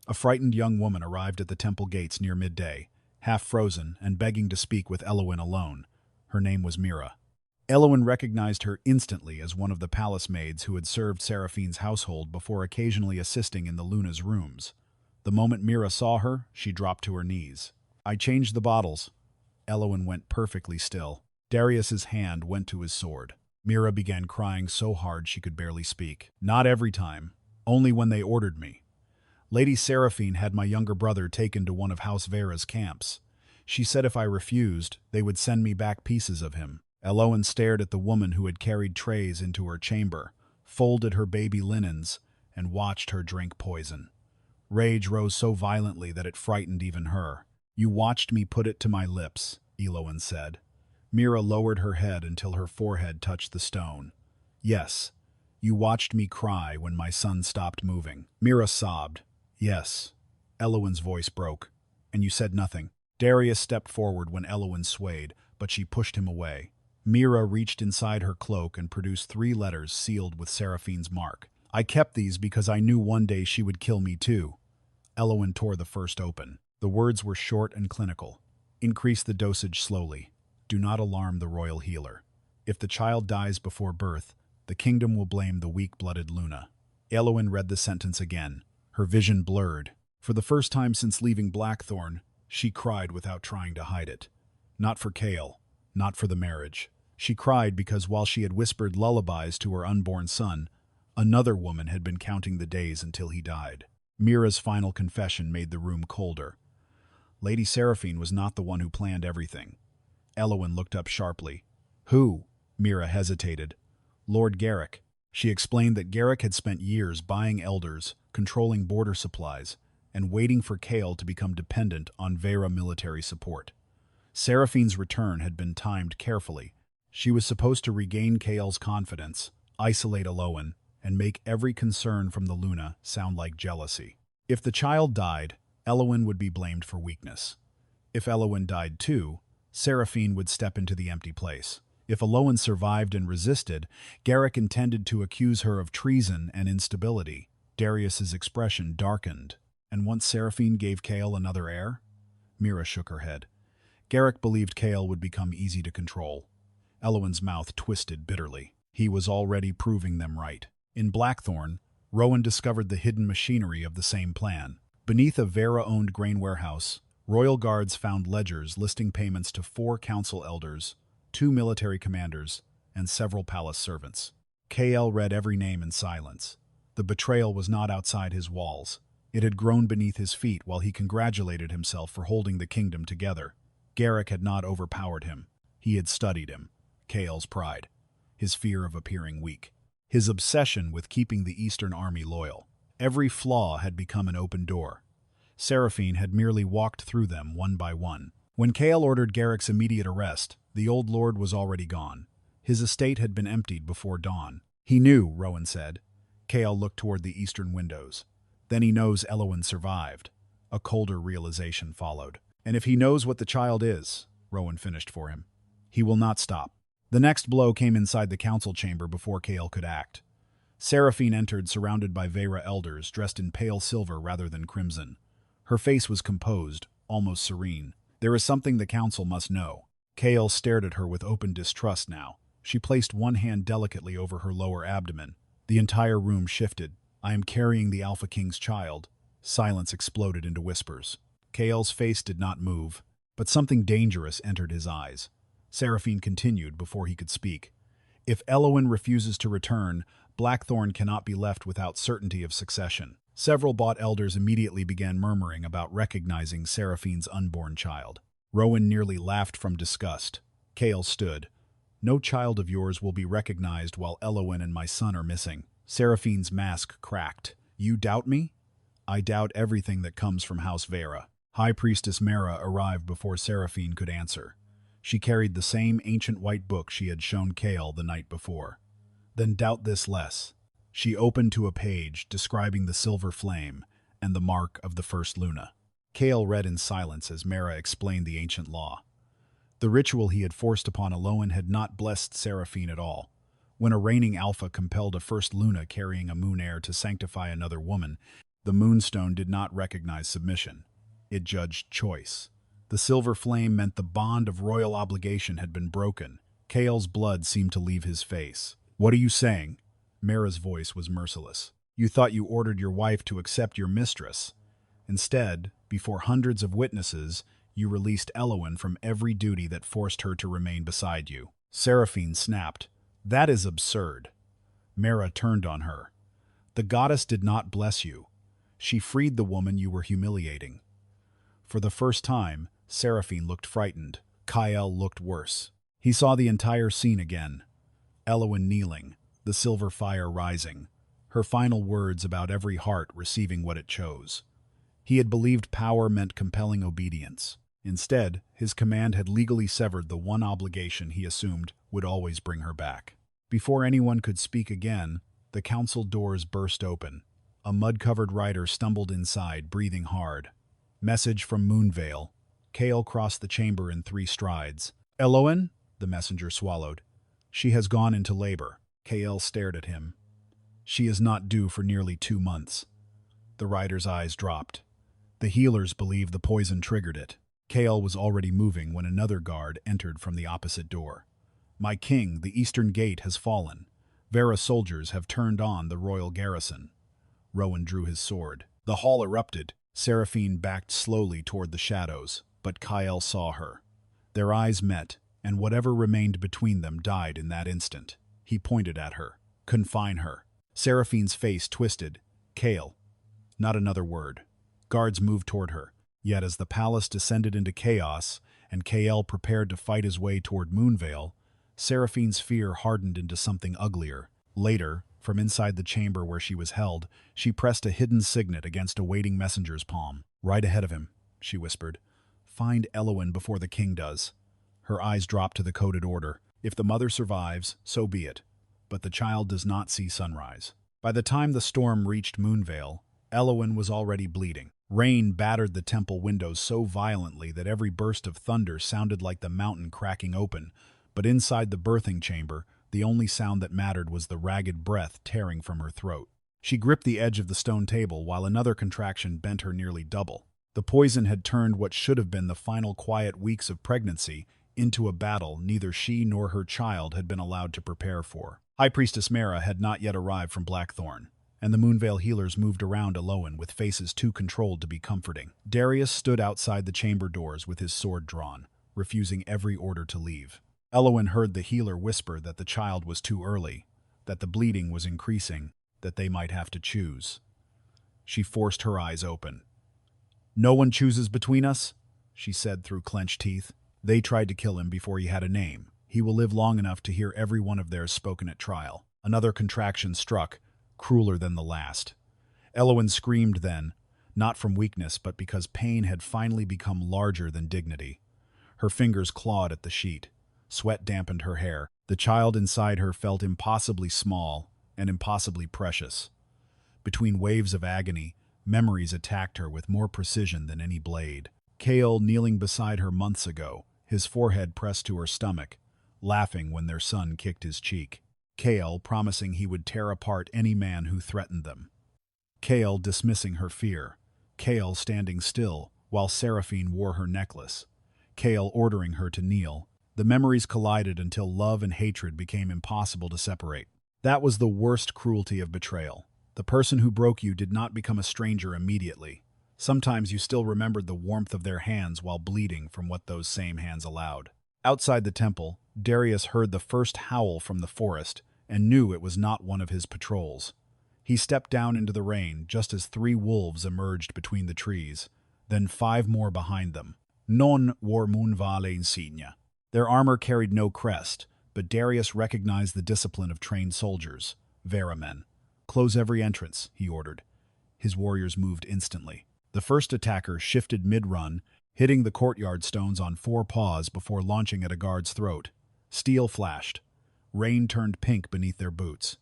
[SPEAKER 1] A frightened young woman arrived at the temple gates near midday, half frozen and begging to speak with Elowen alone. Her name was Mira. Elowen recognized her instantly as one of the palace maids who had served Seraphine's household before occasionally assisting in the Luna's rooms. The moment Mira saw her, she dropped to her knees. "I changed the bottles." Elowen went perfectly still. Darius's hand went to his sword. Mira began crying so hard she could barely speak. "Not every time. Only when they ordered me. Lady Seraphine had my younger brother taken to one of House Vera's camps. She said if I refused, they would send me back pieces of him." Elowen stared at the woman who had carried trays into her chamber, folded her baby linens, and watched her drink poison. Rage rose so violently that it frightened even her. "You watched me put it to my lips," Elowen said. Mira lowered her head until her forehead touched the stone. "Yes, you watched me cry when my son stopped moving." Mira sobbed. "Yes." Elowen's voice broke. "And you said nothing." Darius stepped forward when Elowen swayed, but she pushed him away. Mira reached inside her cloak and produced 3 letters sealed with Seraphine's mark. "I kept these because I knew one day she would kill me too." Elowen tore the first open. The words were short and clinical. "Increase the dosage slowly. Do not alarm the royal healer. If the child dies before birth, the kingdom will blame the weak-blooded Luna." Elowen read the sentence again. Her vision blurred. For the first time since leaving Blackthorn, she cried without trying to hide it. Not for Kale, not for the marriage. She cried because while she had whispered lullabies to her unborn son, another woman had been counting the days until he died. Mira's final confession made the room colder. Lady Seraphine was not the one who planned everything. Elowen looked up sharply. "Who?" Mira hesitated. "Lord Garrick." She explained that Garrick had spent years buying elders, controlling border supplies, and waiting for Kale to become dependent on Vera military support. Seraphine's return had been timed carefully. She was supposed to regain Kale's confidence, isolate Elowen, and make every concern from the Luna sound like jealousy. If the child died, Elowen would be blamed for weakness. If Elowen died too, Seraphine would step into the empty place. If Elowen survived and resisted, Garrick intended to accuse her of treason and instability. Darius's expression darkened. "And once Seraphine gave Kale another heir?" Mira shook her head. Garrick believed Kale would become easy to control. Elowen's mouth twisted bitterly. He was already proving them right. In Blackthorn, Rowan discovered the hidden machinery of the same plan. Beneath a Vera-owned grain warehouse, royal guards found ledgers listing payments to 4 council elders, 2 military commanders, and several palace servants. KL read every name in silence. The betrayal was not outside his walls. It had grown beneath his feet while he congratulated himself for holding the kingdom together. Garrick had not overpowered him. He had studied him. Kale's pride. His fear of appearing weak. His obsession with keeping the Eastern Army loyal. Every flaw had become an open door. Seraphine had merely walked through them one by one. When Kale ordered Garrick's immediate arrest, the old lord was already gone. His estate had been emptied before dawn. "He knew," Rowan said. Kale looked toward the eastern windows. "Then he knows Elowen survived." A colder realization followed. "And if he knows what the child is," Rowan finished for him, "he will not stop." The next blow came inside the council chamber before Kale could act. Seraphine entered surrounded by Vera elders dressed in pale silver rather than crimson. Her face was composed, almost serene. "There is something the council must know." Kale stared at her with open distrust now. She placed one hand delicately over her lower abdomen. The entire room shifted. "I am carrying the Alpha King's child." Silence exploded into whispers. Kale's face did not move, but something dangerous entered his eyes. Seraphine continued before he could speak. "If Elowen refuses to return, Blackthorn cannot be left without certainty of succession." Several bought elders immediately began murmuring about recognizing Seraphine's unborn child. Rowan nearly laughed from disgust. Kale stood. "No child of yours will be recognized while Elowen and my son are missing." Seraphine's mask cracked. "You doubt me?" "I doubt everything that comes from House Vera." High Priestess Mara arrived before Seraphine could answer. She carried the same ancient white book she had shown Kale the night before. "Then doubt this less." She opened to a page describing the silver flame and the mark of the first Luna. Kale read in silence as Mara explained the ancient law. The ritual he had forced upon Elowen had not blessed Seraphine at all. When a reigning alpha compelled a first Luna carrying a moon heir to sanctify another woman, The moonstone did not recognize submission. It judged choice. The silver flame meant the bond of royal obligation had been broken. Kael's blood seemed to leave his face. "What are you saying?" Mara's voice was merciless. "You thought you ordered your wife to accept your mistress. Instead, before hundreds of witnesses, you released Elowen from every duty that forced her to remain beside you." Seraphine snapped. "That is absurd." Mara turned on her. "The goddess did not bless you. She freed the woman you were humiliating." For the first time, Seraphine looked frightened. Kael looked worse. He saw the entire scene again. Elowen kneeling, the silver fire rising, her final words about every heart receiving what it chose. He had believed power meant compelling obedience. Instead, his command had legally severed the one obligation he assumed would always bring her back. Before anyone could speak again, the council doors burst open. A mud-covered rider stumbled inside, breathing hard. "Message from Moonvale." Kael crossed the chamber in 3 strides. "Elowen?" The messenger swallowed. "She has gone into labor." Kael stared at him. "She is not due for nearly 2 months." The rider's eyes dropped. The healers believe the poison triggered it. Kael was already moving when another guard entered from the opposite door. "My king, the eastern gate has fallen. Vera soldiers have turned on the royal garrison." Rowan drew his sword. The hall erupted. Seraphine backed slowly toward the shadows, but Kael saw her. Their eyes met, and whatever remained between them died in that instant. He pointed at her. "Confine her." Seraphine's face twisted. "Kael." Not another word. Guards moved toward her. Yet as the palace descended into chaos, and Kael prepared to fight his way toward Moonvale, Seraphine's fear hardened into something uglier. Later, from inside the chamber where she was held, she pressed a hidden signet against a waiting messenger's palm. "Right ahead of him," she whispered. "Find Elowen before the king does." Her eyes dropped to the coded order. "If the mother survives, so be it. But the child does not see sunrise." By the time the storm reached Moonvale, Elowen was already bleeding. Rain battered the temple windows so violently that every burst of thunder sounded like the mountain cracking open, but inside the birthing chamber, the only sound that mattered was the ragged breath tearing from her throat. She gripped the edge of the stone table while another contraction bent her nearly double. The poison had turned what should have been the final quiet weeks of pregnancy into a battle neither she nor her child had been allowed to prepare for. High Priestess Mara had not yet arrived from Blackthorn, and the Moonvale healers moved around Elowen with faces too controlled to be comforting. Darius stood outside the chamber doors with his sword drawn, refusing every order to leave. Elowen heard the healer whisper that the child was too early, that the bleeding was increasing, that they might have to choose. She forced her eyes open. "No one chooses between us," she said through clenched teeth. "They tried to kill him before he had a name. He will live long enough to hear every one of theirs spoken at trial." Another contraction struck, crueler than the last. Elowen screamed then, not from weakness but because pain had finally become larger than dignity. Her fingers clawed at the sheet. Sweat dampened her hair. The child inside her felt impossibly small and impossibly precious. Between waves of agony, memories attacked her with more precision than any blade. Kael kneeling beside her months ago, his forehead pressed to her stomach, laughing when their son kicked his cheek. Kael promising he would tear apart any man who threatened them. Kael dismissing her fear. Kael standing still while Seraphine wore her necklace. Kael ordering her to kneel. The memories collided until love and hatred became impossible to separate. That was the worst cruelty of betrayal. The person who broke you did not become a stranger immediately. Sometimes you still remembered the warmth of their hands while bleeding from what those same hands allowed. Outside the temple, Darius heard the first howl from the forest and knew it was not one of his patrols. He stepped down into the rain just as 3 wolves emerged between the trees, then 5 more behind them. Non war Moonvale insignia. Their armor carried no crest, but Darius recognized the discipline of trained soldiers, Vera men. "Close every entrance," he ordered. His warriors moved instantly. The first attacker shifted mid-run, hitting the courtyard stones on 4 paws before launching at a guard's throat. Steel flashed. Rain turned pink beneath their boots.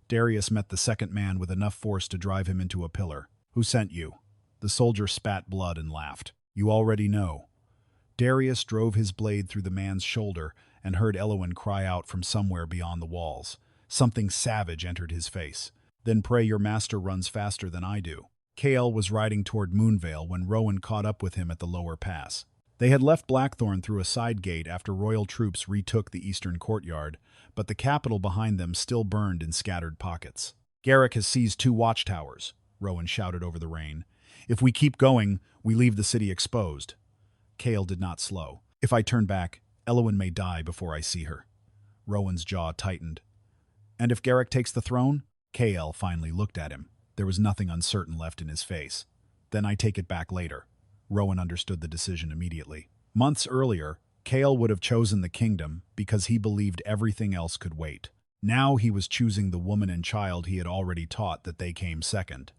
[SPEAKER 1] Darius met the second man with enough force to drive him into a pillar. "Who sent you?" The soldier spat blood and laughed. "You already know." Darius drove his blade through the man's shoulder and heard Elowen cry out from somewhere beyond the walls. Something savage entered his face. "Then pray your master runs faster than I do." Kael was riding toward Moonvale when Rowan caught up with him at the lower pass. They had left Blackthorn through a side gate after royal troops retook the eastern courtyard, but the capital behind them still burned in scattered pockets. "Garrick has seized 2 watchtowers," Rowan shouted over the rain. "If we keep going, we leave the city exposed." Kael did not slow. "If I turn back, Elowen may die before I see her." Rowan's jaw tightened. "And if Garrick takes the throne?" Kael finally looked at him. There was nothing uncertain left in his face. "Then I take it back later." Rowan understood the decision immediately. Months earlier, Kael would have chosen the kingdom because he believed everything else could wait. Now he was choosing the woman and child he had already taught that they came second.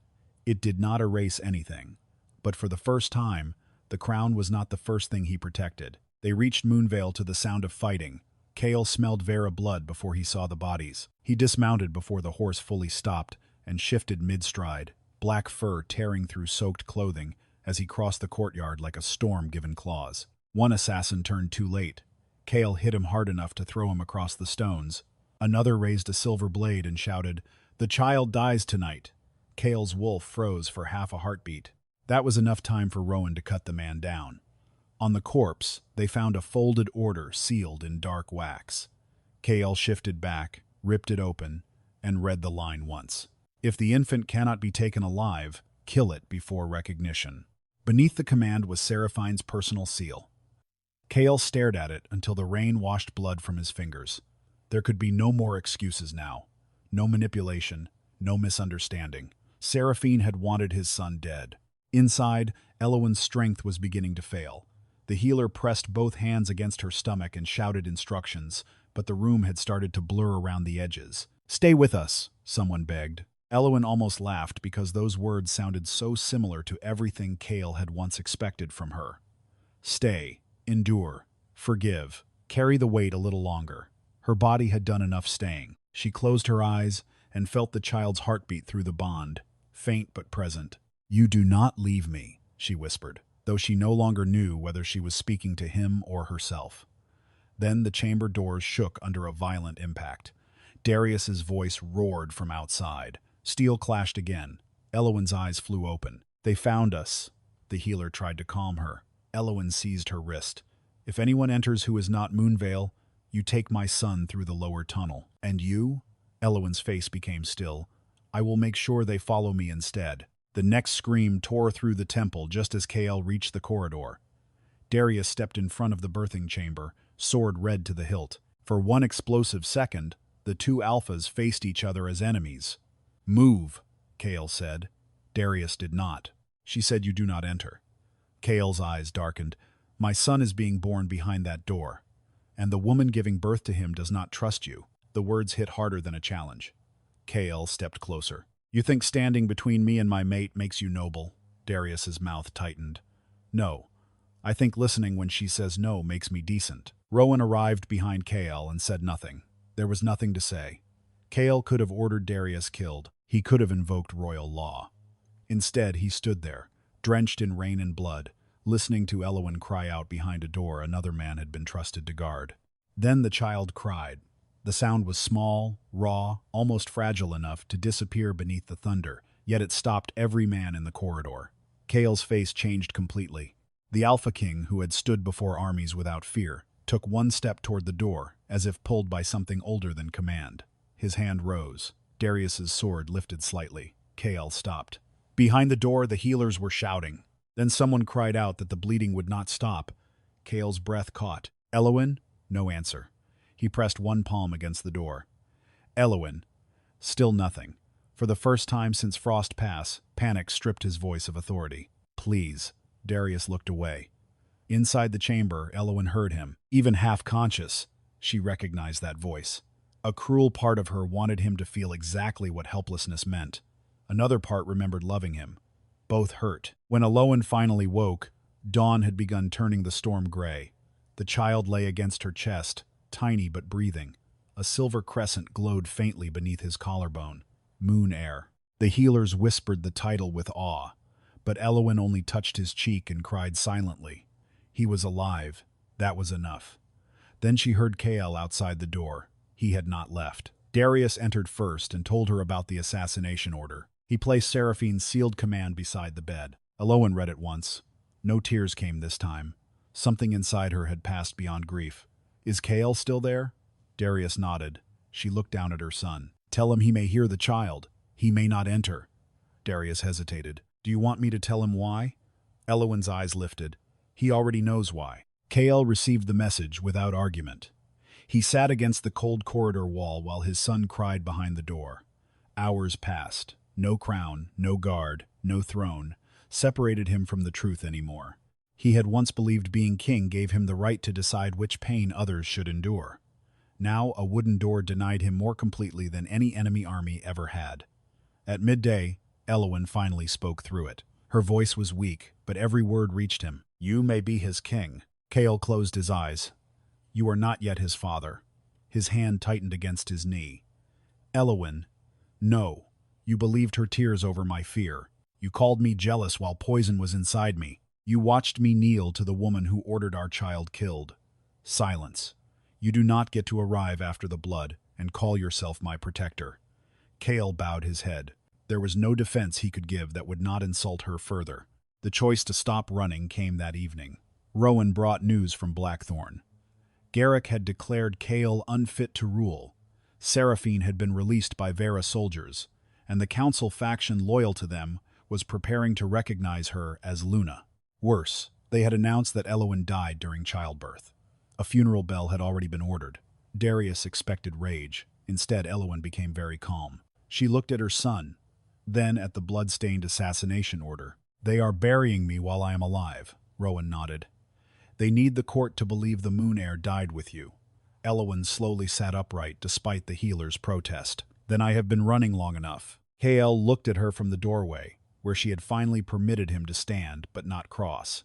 [SPEAKER 1] It did not erase anything. But for the first time, the crown was not the first thing he protected. They reached Moonvale to the sound of fighting. Kael smelled Vera blood before he saw the bodies. He dismounted before the horse fully stopped and shifted mid-stride, black fur tearing through soaked clothing as he crossed the courtyard like a storm given claws. One assassin turned too late. Kael hit him hard enough to throw him across the stones. Another raised a silver blade and shouted, "The child dies tonight." Kael's wolf froze for half a heartbeat. That was enough time for Rowan to cut the man down. On the corpse, they found a folded order sealed in dark wax. Kael shifted back, ripped it open, and read the line once. "If the infant cannot be taken alive, kill it before recognition." Beneath the command was Seraphine's personal seal. Kael stared at it until the rain washed blood from his fingers. There could be no more excuses now. No manipulation, no misunderstanding. Seraphine had wanted his son dead. Inside, Elowen's strength was beginning to fail. The healer pressed both hands against her stomach and shouted instructions, but the room had started to blur around the edges. "Stay with us," someone begged. Elowen almost laughed because those words sounded so similar to everything Kael had once expected from her. Stay, endure, forgive, carry the weight a little longer. Her body had done enough staying. She closed her eyes and felt the child's heartbeat through the bond, faint but present. "You do not leave me," she whispered, though she no longer knew whether she was speaking to him or herself. Then the chamber doors shook under a violent impact. Darius's voice roared from outside. Steel clashed again. Elowen's eyes flew open. "They found us." The healer tried to calm her. Elowen seized her wrist. "If anyone enters who is not Moonvale, you take my son through the lower tunnel. And you?" Elowen's face became still. "I will make sure they follow me instead." The next scream tore through the temple just as Kael reached the corridor. Darius stepped in front of the birthing chamber, sword red to the hilt. For one explosive second, the 2 alphas faced each other as enemies. "Move," Kael said. Darius did not. "She said you do not enter." Kael's eyes darkened. "My son is being born behind that door. And the woman giving birth to him does not trust you." The words hit harder than a challenge. Kael stepped closer. "You think standing between me and my mate makes you noble?" Darius's mouth tightened. "No. I think listening when she says no makes me decent." Rowan arrived behind Kael and said nothing. There was nothing to say. Kael could have ordered Darius killed. He could have invoked royal law. Instead, he stood there, drenched in rain and blood, listening to Elowen cry out behind a door another man had been trusted to guard. Then the child cried. The sound was small, raw, almost fragile enough to disappear beneath the thunder, yet it stopped every man in the corridor. Kael's face changed completely. The Alpha King, who had stood before armies without fear, took one step toward the door, as if pulled by something older than command. His hand rose. Darius's sword lifted slightly. Kael stopped. Behind the door, the healers were shouting. Then someone cried out that the bleeding would not stop. Kael's breath caught. "Elowen?" No answer. He pressed one palm against the door. "Elowen." Still nothing. For the first time since Frost Pass, panic stripped his voice of authority. "Please." Darius looked away. Inside the chamber, Elowen heard him. Even half-conscious, she recognized that voice. A cruel part of her wanted him to feel exactly what helplessness meant. Another part remembered loving him. Both hurt. When Elowen finally woke, dawn had begun turning the storm gray. The child lay against her chest, tiny but breathing. A silver crescent glowed faintly beneath his collarbone. Moon Heir. The healers whispered the title with awe, but Elowen only touched his cheek and cried silently. He was alive. That was enough. Then she heard Kael outside the door. He had not left. Darius entered first and told her about the assassination order. He placed Seraphine's sealed command beside the bed. Elowen read it once. No tears came this time. Something inside her had passed beyond grief. Is Kael still there? Darius nodded. She looked down at her son. Tell him he may hear the child. He may not enter. Darius hesitated. Do you want me to tell him why? Elowen's eyes lifted. He already knows why. Kael received the message without argument. He sat against the cold corridor wall while his son cried behind the door. Hours passed. No crown, no guard, no throne separated him from the truth anymore. He had once believed being king gave him the right to decide which pain others should endure. Now a wooden door denied him more completely than any enemy army ever had. At midday, Elowen finally spoke through it. Her voice was weak, but every word reached him. You may be his king. Kael closed his eyes. You are not yet his father. His hand tightened against his knee. Elowen, no. You believed her tears over my fear. You called me jealous while poison was inside me. You watched me kneel to the woman who ordered our child killed. Silence. You do not get to arrive after the blood and call yourself my protector. Kael bowed his head. There was no defense he could give that would not insult her further. The choice to stop running came that evening. Rowan brought news from Blackthorn. Garrick had declared Kael unfit to rule. Seraphine had been released by Vera soldiers, and the council faction loyal to them was preparing to recognize her as Luna. Worse, they had announced that Elowen died during childbirth. A funeral bell had already been ordered. Darius expected rage. Instead, Elowen became very calm. She looked at her son, then at the blood-stained assassination order. They are burying me while I am alive, Rowan nodded. They need the court to believe the moon heir died with you. Elowen slowly sat upright despite the healer's protest. Then I have been running long enough. Kael looked at her from the doorway, where she had finally permitted him to stand but not cross.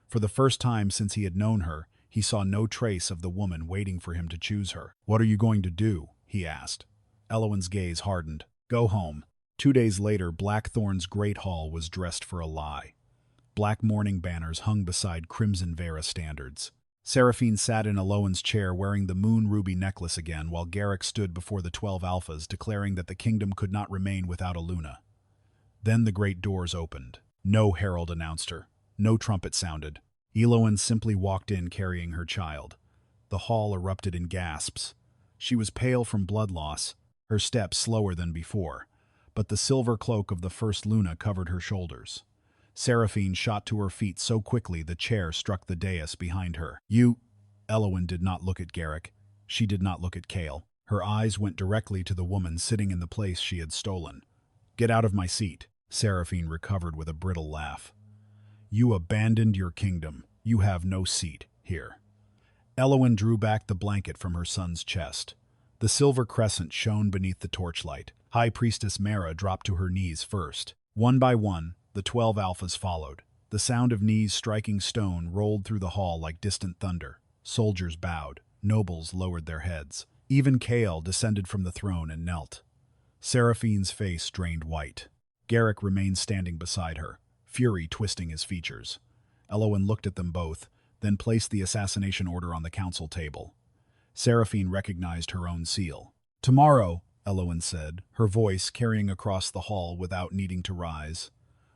[SPEAKER 1] For the first time since he had known her, he saw no trace of the woman waiting for him to choose her. What are you going to do? He asked. Elowen's gaze hardened. Go home. 2 days later, Blackthorn's great hall was dressed for a lie. Black mourning banners hung beside crimson Vera standards. Seraphine sat in Elowen's chair wearing the moon ruby necklace again, while Garrick stood before the 12 alphas, declaring that the kingdom could not remain without a Luna. Then the great doors opened. No herald announced her. No trumpet sounded. Elowen simply walked in carrying her child. The hall erupted in gasps. She was pale from blood loss, her steps slower than before, but the silver cloak of the first Luna covered her shoulders. Seraphine shot to her feet so quickly the chair struck the dais behind her. You... Elowen did not look at Garrick. She did not look at Kael. Her eyes went directly to the woman sitting in the place she had stolen. Get out of my seat. Seraphine recovered with a brittle laugh. You abandoned your kingdom. You have no seat here. Elowen drew back the blanket from her son's chest. The silver crescent shone beneath the torchlight. High Priestess Mara dropped to her knees first. One by one, the 12 alphas followed. The sound of knees striking stone rolled through the hall like distant thunder. Soldiers bowed. Nobles lowered their heads. Even Kael descended from the throne and knelt. Seraphine's face drained white. Garrick remained standing beside her, fury twisting his features. Elowen looked at them both, then placed the assassination order on the council table. Seraphine recognized her own seal. Tomorrow, Elowen said, her voice carrying across the hall without needing to rise.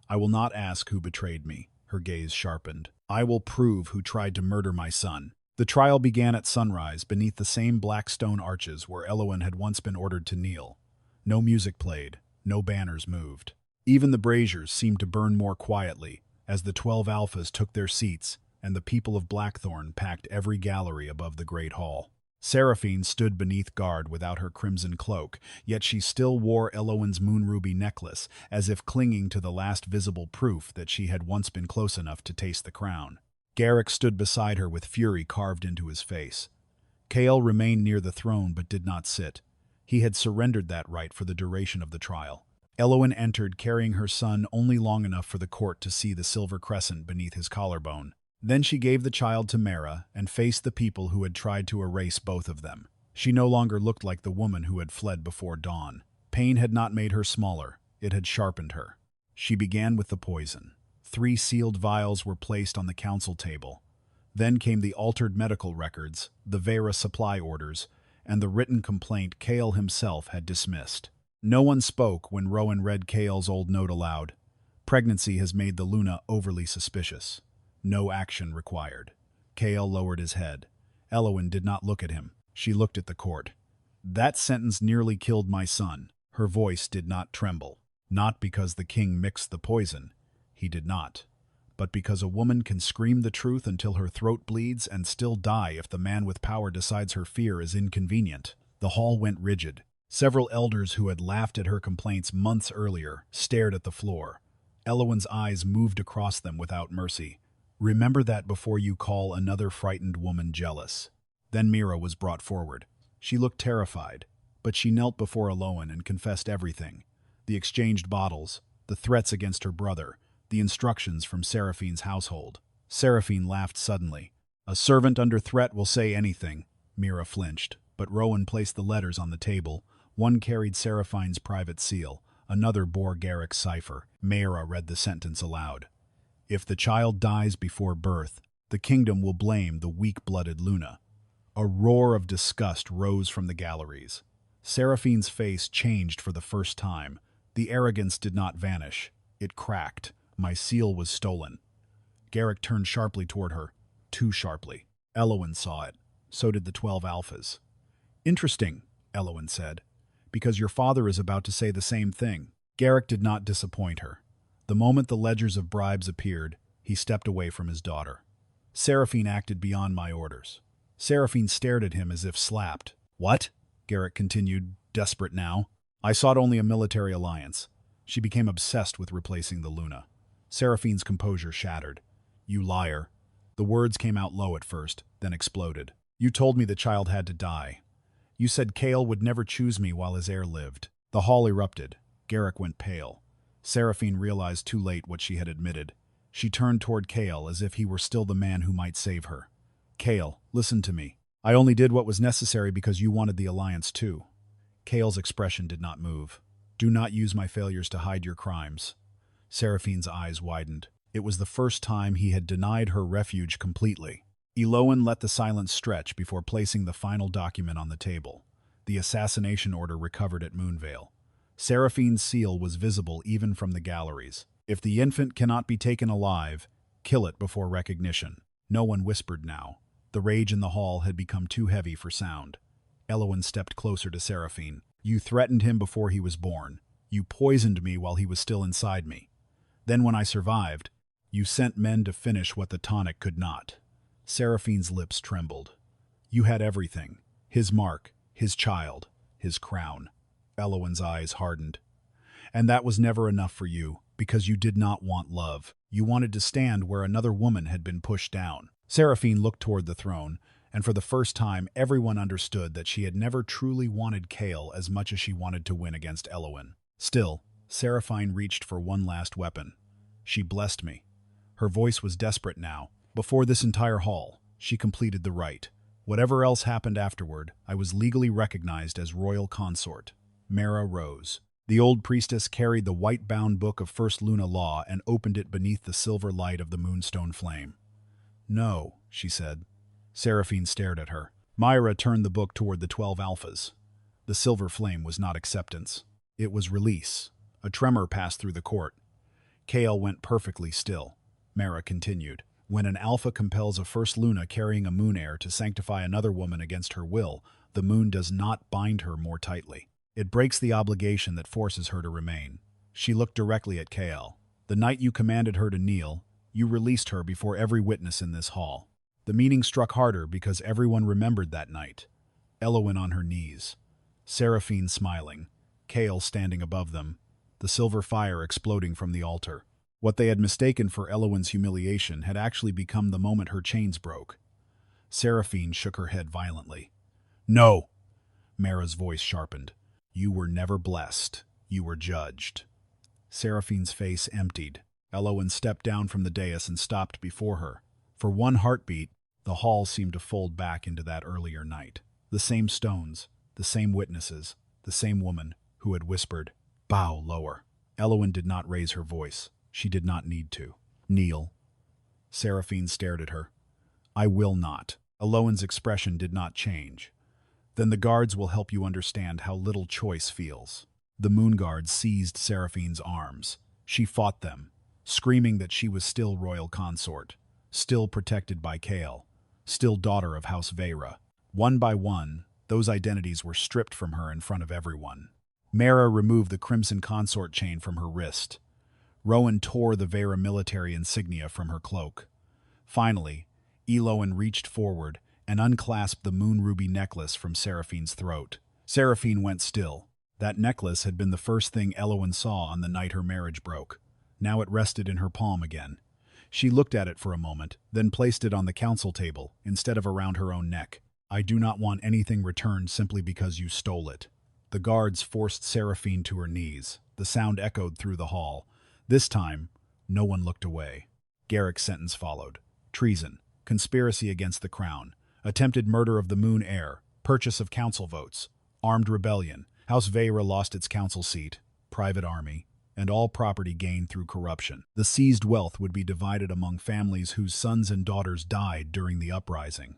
[SPEAKER 1] I will not ask who betrayed me. Her gaze sharpened. I will prove who tried to murder my son. The trial began at sunrise beneath the same black stone arches where Elowen had once been ordered to kneel. No music played, no banners moved. Even the braziers seemed to burn more quietly as the 12 alphas took their seats and the people of Blackthorn packed every gallery above the great hall. Seraphine stood beneath guard without her crimson cloak, yet she still wore Elowen's moon-ruby necklace, as if clinging to the last visible proof that she had once been close enough to taste the crown. Garrick stood beside her with fury carved into his face. Kael remained near the throne but did not sit. He had surrendered that right for the duration of the trial. Elowen entered carrying her son only long enough for the court to see the silver crescent beneath his collarbone. Then she gave the child to Mara and faced the people who had tried to erase both of them. She no longer looked like the woman who had fled before dawn. Pain had not made her smaller, it had sharpened her. She began with the poison. 3 sealed vials were placed on the council table. Then came the altered medical records, the Vera supply orders, and the written complaint Kael himself had dismissed. No one spoke when Rowan read Kael's old note aloud. Pregnancy has made the Luna overly suspicious. No action required. Kael lowered his head. Elowen did not look at him. She looked at the court. That sentence nearly killed my son. Her voice did not tremble. Not because the king mixed the poison. He did not. But because a woman can scream the truth until her throat bleeds and still die if the man with power decides her fear is inconvenient. The hall went rigid. Several elders who had laughed at her complaints months earlier stared at the floor. Elowen's eyes moved across them without mercy. Remember that before you call another frightened woman jealous. Then Mira was brought forward. She looked terrified, but she knelt before Elowen and confessed everything. The exchanged bottles, the threats against her brother, the instructions from Seraphine's household. Seraphine laughed suddenly. A servant under threat will say anything. Mira flinched, but Rowan placed the letters on the table. One carried Seraphine's private seal, another bore Garrick's cipher. Mira read the sentence aloud. If the child dies before birth, the kingdom will blame the weak-blooded Luna. A roar of disgust rose from the galleries. Seraphine's face changed for the first time. The arrogance did not vanish. It cracked. My seal was stolen. Garrick turned sharply toward her. Too sharply. Elowen saw it. So did the 12 alphas. Interesting, Elowen said, because your father is about to say the same thing. Garrick did not disappoint her. The moment the ledgers of bribes appeared, he stepped away from his daughter. Seraphine acted beyond my orders. Seraphine stared at him as if slapped. What? Garrick continued, desperate now. I sought only a military alliance. She became obsessed with replacing the Luna. Seraphine's composure shattered. You liar. The words came out low at first, then exploded. You told me the child had to die. You said Kael would never choose me while his heir lived. The hall erupted. Garrick went pale. Seraphine realized too late what she had admitted. She turned toward Kael as if he were still the man who might save her. Kael, listen to me. I only did what was necessary because you wanted the alliance too. Kael's expression did not move. Do not use my failures to hide your crimes. Seraphine's eyes widened. It was the first time he had denied her refuge completely. Elowen let the silence stretch before placing the final document on the table. The assassination order recovered at Moonvale. Seraphine's seal was visible even from the galleries. If the infant cannot be taken alive, kill it before recognition. No one whispered now. The rage in the hall had become too heavy for sound. Elowen stepped closer to Seraphine. You threatened him before he was born. You poisoned me while he was still inside me. Then when I survived, you sent men to finish what the tonic could not. Seraphine's lips trembled. You had everything. His mark, his child, his crown. Elowen's eyes hardened. And that was never enough for you, because you did not want love. You wanted to stand where another woman had been pushed down. Seraphine looked toward the throne, and for the first time everyone understood that she had never truly wanted Kael as much as she wanted to win against Elowen. Still, Seraphine reached for one last weapon. She blessed me. Her voice was desperate now. Before this entire hall, she completed the rite. Whatever else happened afterward, I was legally recognized as royal consort. Mara rose. The old priestess carried the white-bound book of First Luna Law and opened it beneath the silver light of the moonstone flame. No, she said. Seraphine stared at her. Myra turned the book toward the 12 alphas. The silver flame was not acceptance. It was release. A tremor passed through the court. Kael went perfectly still. Mara continued. When an alpha compels a First Luna carrying a moon heir to sanctify another woman against her will, the moon does not bind her more tightly. It breaks the obligation that forces her to remain. She looked directly at Kael. The night you commanded her to kneel, you released her before every witness in this hall. The meaning struck harder because everyone remembered that night. Elowen on her knees. Seraphine smiling. Kael standing above them. The silver fire exploding from the altar. What they had mistaken for Elowen's humiliation had actually become the moment her chains broke. Seraphine shook her head violently. No! Mara's voice sharpened. You were never blessed. You were judged. Seraphine's face emptied. Elowen stepped down from the dais and stopped before her. For one heartbeat, the hall seemed to fold back into that earlier night. The same stones, the same witnesses, the same woman who had whispered, "Bow lower." Elowen did not raise her voice. She did not need to. Kneel. Seraphine stared at her. I will not. Elowen's expression did not change. Then the guards will help you understand how little choice feels. The moon guards seized Seraphine's arms. She fought them, screaming that she was still royal consort, still protected by Kael, still daughter of House Vera. One by one, those identities were stripped from her in front of everyone. Mara removed the crimson consort chain from her wrist. Rowan tore the Vera military insignia from her cloak. Finally, Elowen reached forward and unclasped the moon ruby necklace from Seraphine's throat. Seraphine went still. That necklace had been the first thing Elowen saw on the night her marriage broke. Now it rested in her palm again. She looked at it for a moment, then placed it on the council table instead of around her own neck. I do not want anything returned simply because you stole it. The guards forced Seraphine to her knees. The sound echoed through the hall. This time, no one looked away. Garrick's sentence followed. Treason, conspiracy against the crown, attempted murder of the moon heir, purchase of council votes, armed rebellion. House Vera lost its council seat, private army, and all property gained through corruption. The seized wealth would be divided among families whose sons and daughters died during the uprising.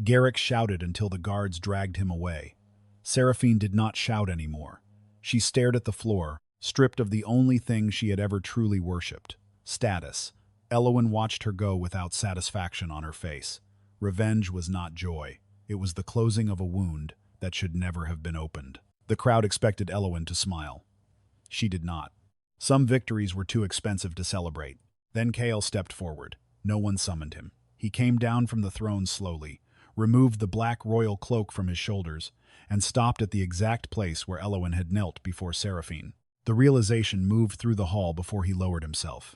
[SPEAKER 1] Garrick shouted until the guards dragged him away. Seraphine did not shout anymore. She stared at the floor, stripped of the only thing she had ever truly worshipped: status. Elowen watched her go without satisfaction on her face. Revenge was not joy. It was the closing of a wound that should never have been opened. The crowd expected Elowen to smile. She did not. Some victories were too expensive to celebrate. Then Kael stepped forward. No one summoned him. He came down from the throne slowly, removed the black royal cloak from his shoulders, and stopped at the exact place where Elowen had knelt before Seraphine. The realization moved through the hall before he lowered himself.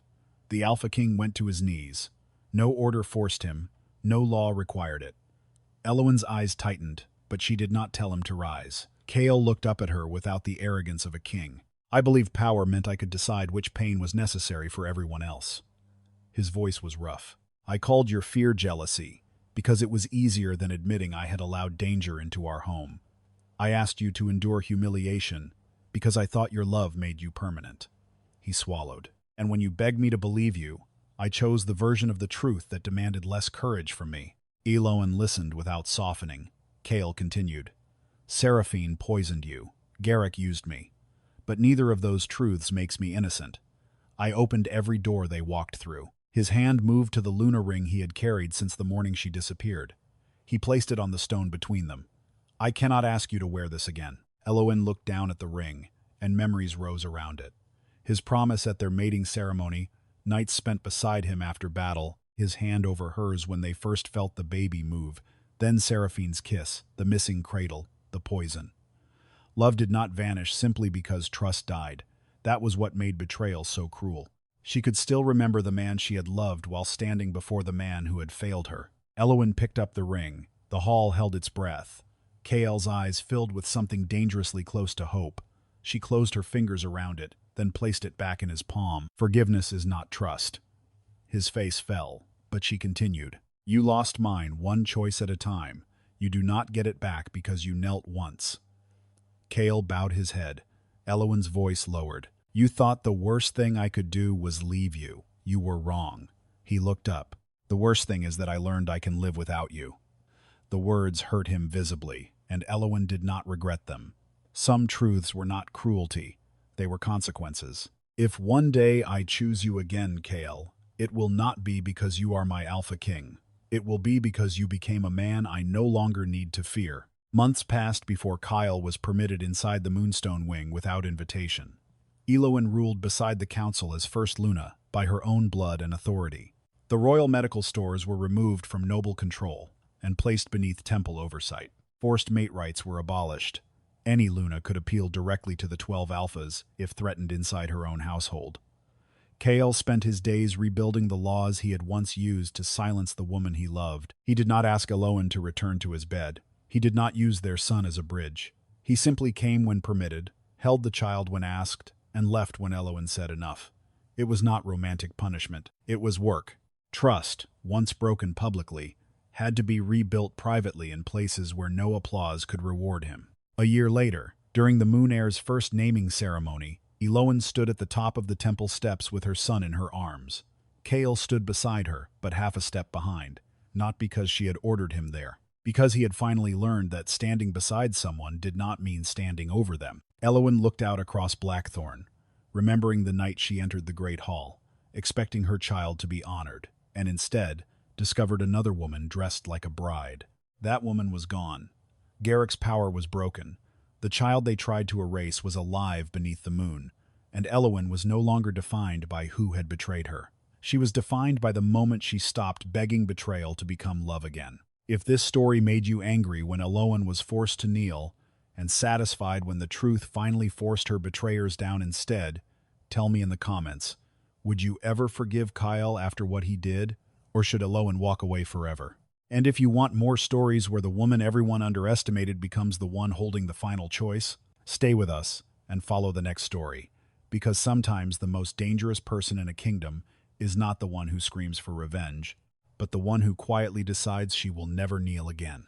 [SPEAKER 1] The Alpha King went to his knees. No order forced him. No law required it. Elowen's eyes tightened, but she did not tell him to rise. Kael looked up at her without the arrogance of a king. I believed power meant I could decide which pain was necessary for everyone else. His voice was rough. I called your fear jealousy, because it was easier than admitting I had allowed danger into our home. I asked you to endure humiliation, because I thought your love made you permanent. He swallowed. And when you begged me to believe you, I chose the version of the truth that demanded less courage from me. Elowen listened without softening. Kael continued. Seraphine poisoned you. Garrick used me. But neither of those truths makes me innocent. I opened every door they walked through. His hand moved to the lunar ring he had carried since the morning she disappeared. He placed it on the stone between them. I cannot ask you to wear this again. Elowen looked down at the ring, and memories rose around it. His promise at their mating ceremony, nights spent beside him after battle, his hand over hers when they first felt the baby move, then Seraphine's kiss, the missing cradle, the poison. Love did not vanish simply because trust died. That was what made betrayal so cruel. She could still remember the man she had loved while standing before the man who had failed her. Elowen picked up the ring. The hall held its breath. Kael's eyes filled with something dangerously close to hope. She closed her fingers around it, then placed it back in his palm. Forgiveness is not trust. His face fell, but she continued. You lost mine one choice at a time. You do not get it back because you knelt once. Kael bowed his head. Elowen's voice lowered. You thought the worst thing I could do was leave you. You were wrong. He looked up. The worst thing is that I learned I can live without you. The words hurt him visibly, and Elowen did not regret them. Some truths were not cruelty. They were consequences. If one day I choose you again, Kael, it will not be because you are my Alpha King. It will be because you became a man I no longer need to fear. Months passed before Kyle was permitted inside the Moonstone Wing without invitation. Elowen ruled beside the council as First Luna, by her own blood and authority. The royal medical stores were removed from noble control and placed beneath temple oversight. Forced mate rights were abolished. Any Luna could appeal directly to the 12 Alphas if threatened inside her own household. Kael spent his days rebuilding the laws he had once used to silence the woman he loved. He did not ask Elowen to return to his bed. He did not use their son as a bridge. He simply came when permitted, held the child when asked, and left when Elowen said enough. It was not romantic punishment. It was work. Trust, once broken publicly, had to be rebuilt privately in places where no applause could reward him. A year later, during the Moon Heir's first naming ceremony, Elowen stood at the top of the temple steps with her son in her arms. Kael stood beside her, but half a step behind, not because she had ordered him there, because he had finally learned that standing beside someone did not mean standing over them. Elowen looked out across Blackthorn, remembering the night she entered the Great Hall, expecting her child to be honored, and instead discovered another woman dressed like a bride. That woman was gone. Garrick's power was broken. The child they tried to erase was alive beneath the moon, and Elowen was no longer defined by who had betrayed her. She was defined by the moment she stopped begging betrayal to become love again. If this story made you angry when Elowen was forced to kneel, and satisfied when the truth finally forced her betrayers down instead, tell me in the comments. Would you ever forgive Kyle after what he did, or should Elowen walk away forever? And if you want more stories where the woman everyone underestimated becomes the one holding the final choice, stay with us and follow the next story, because sometimes the most dangerous person in a kingdom is not the one who screams for revenge, but the one who quietly decides she will never kneel again.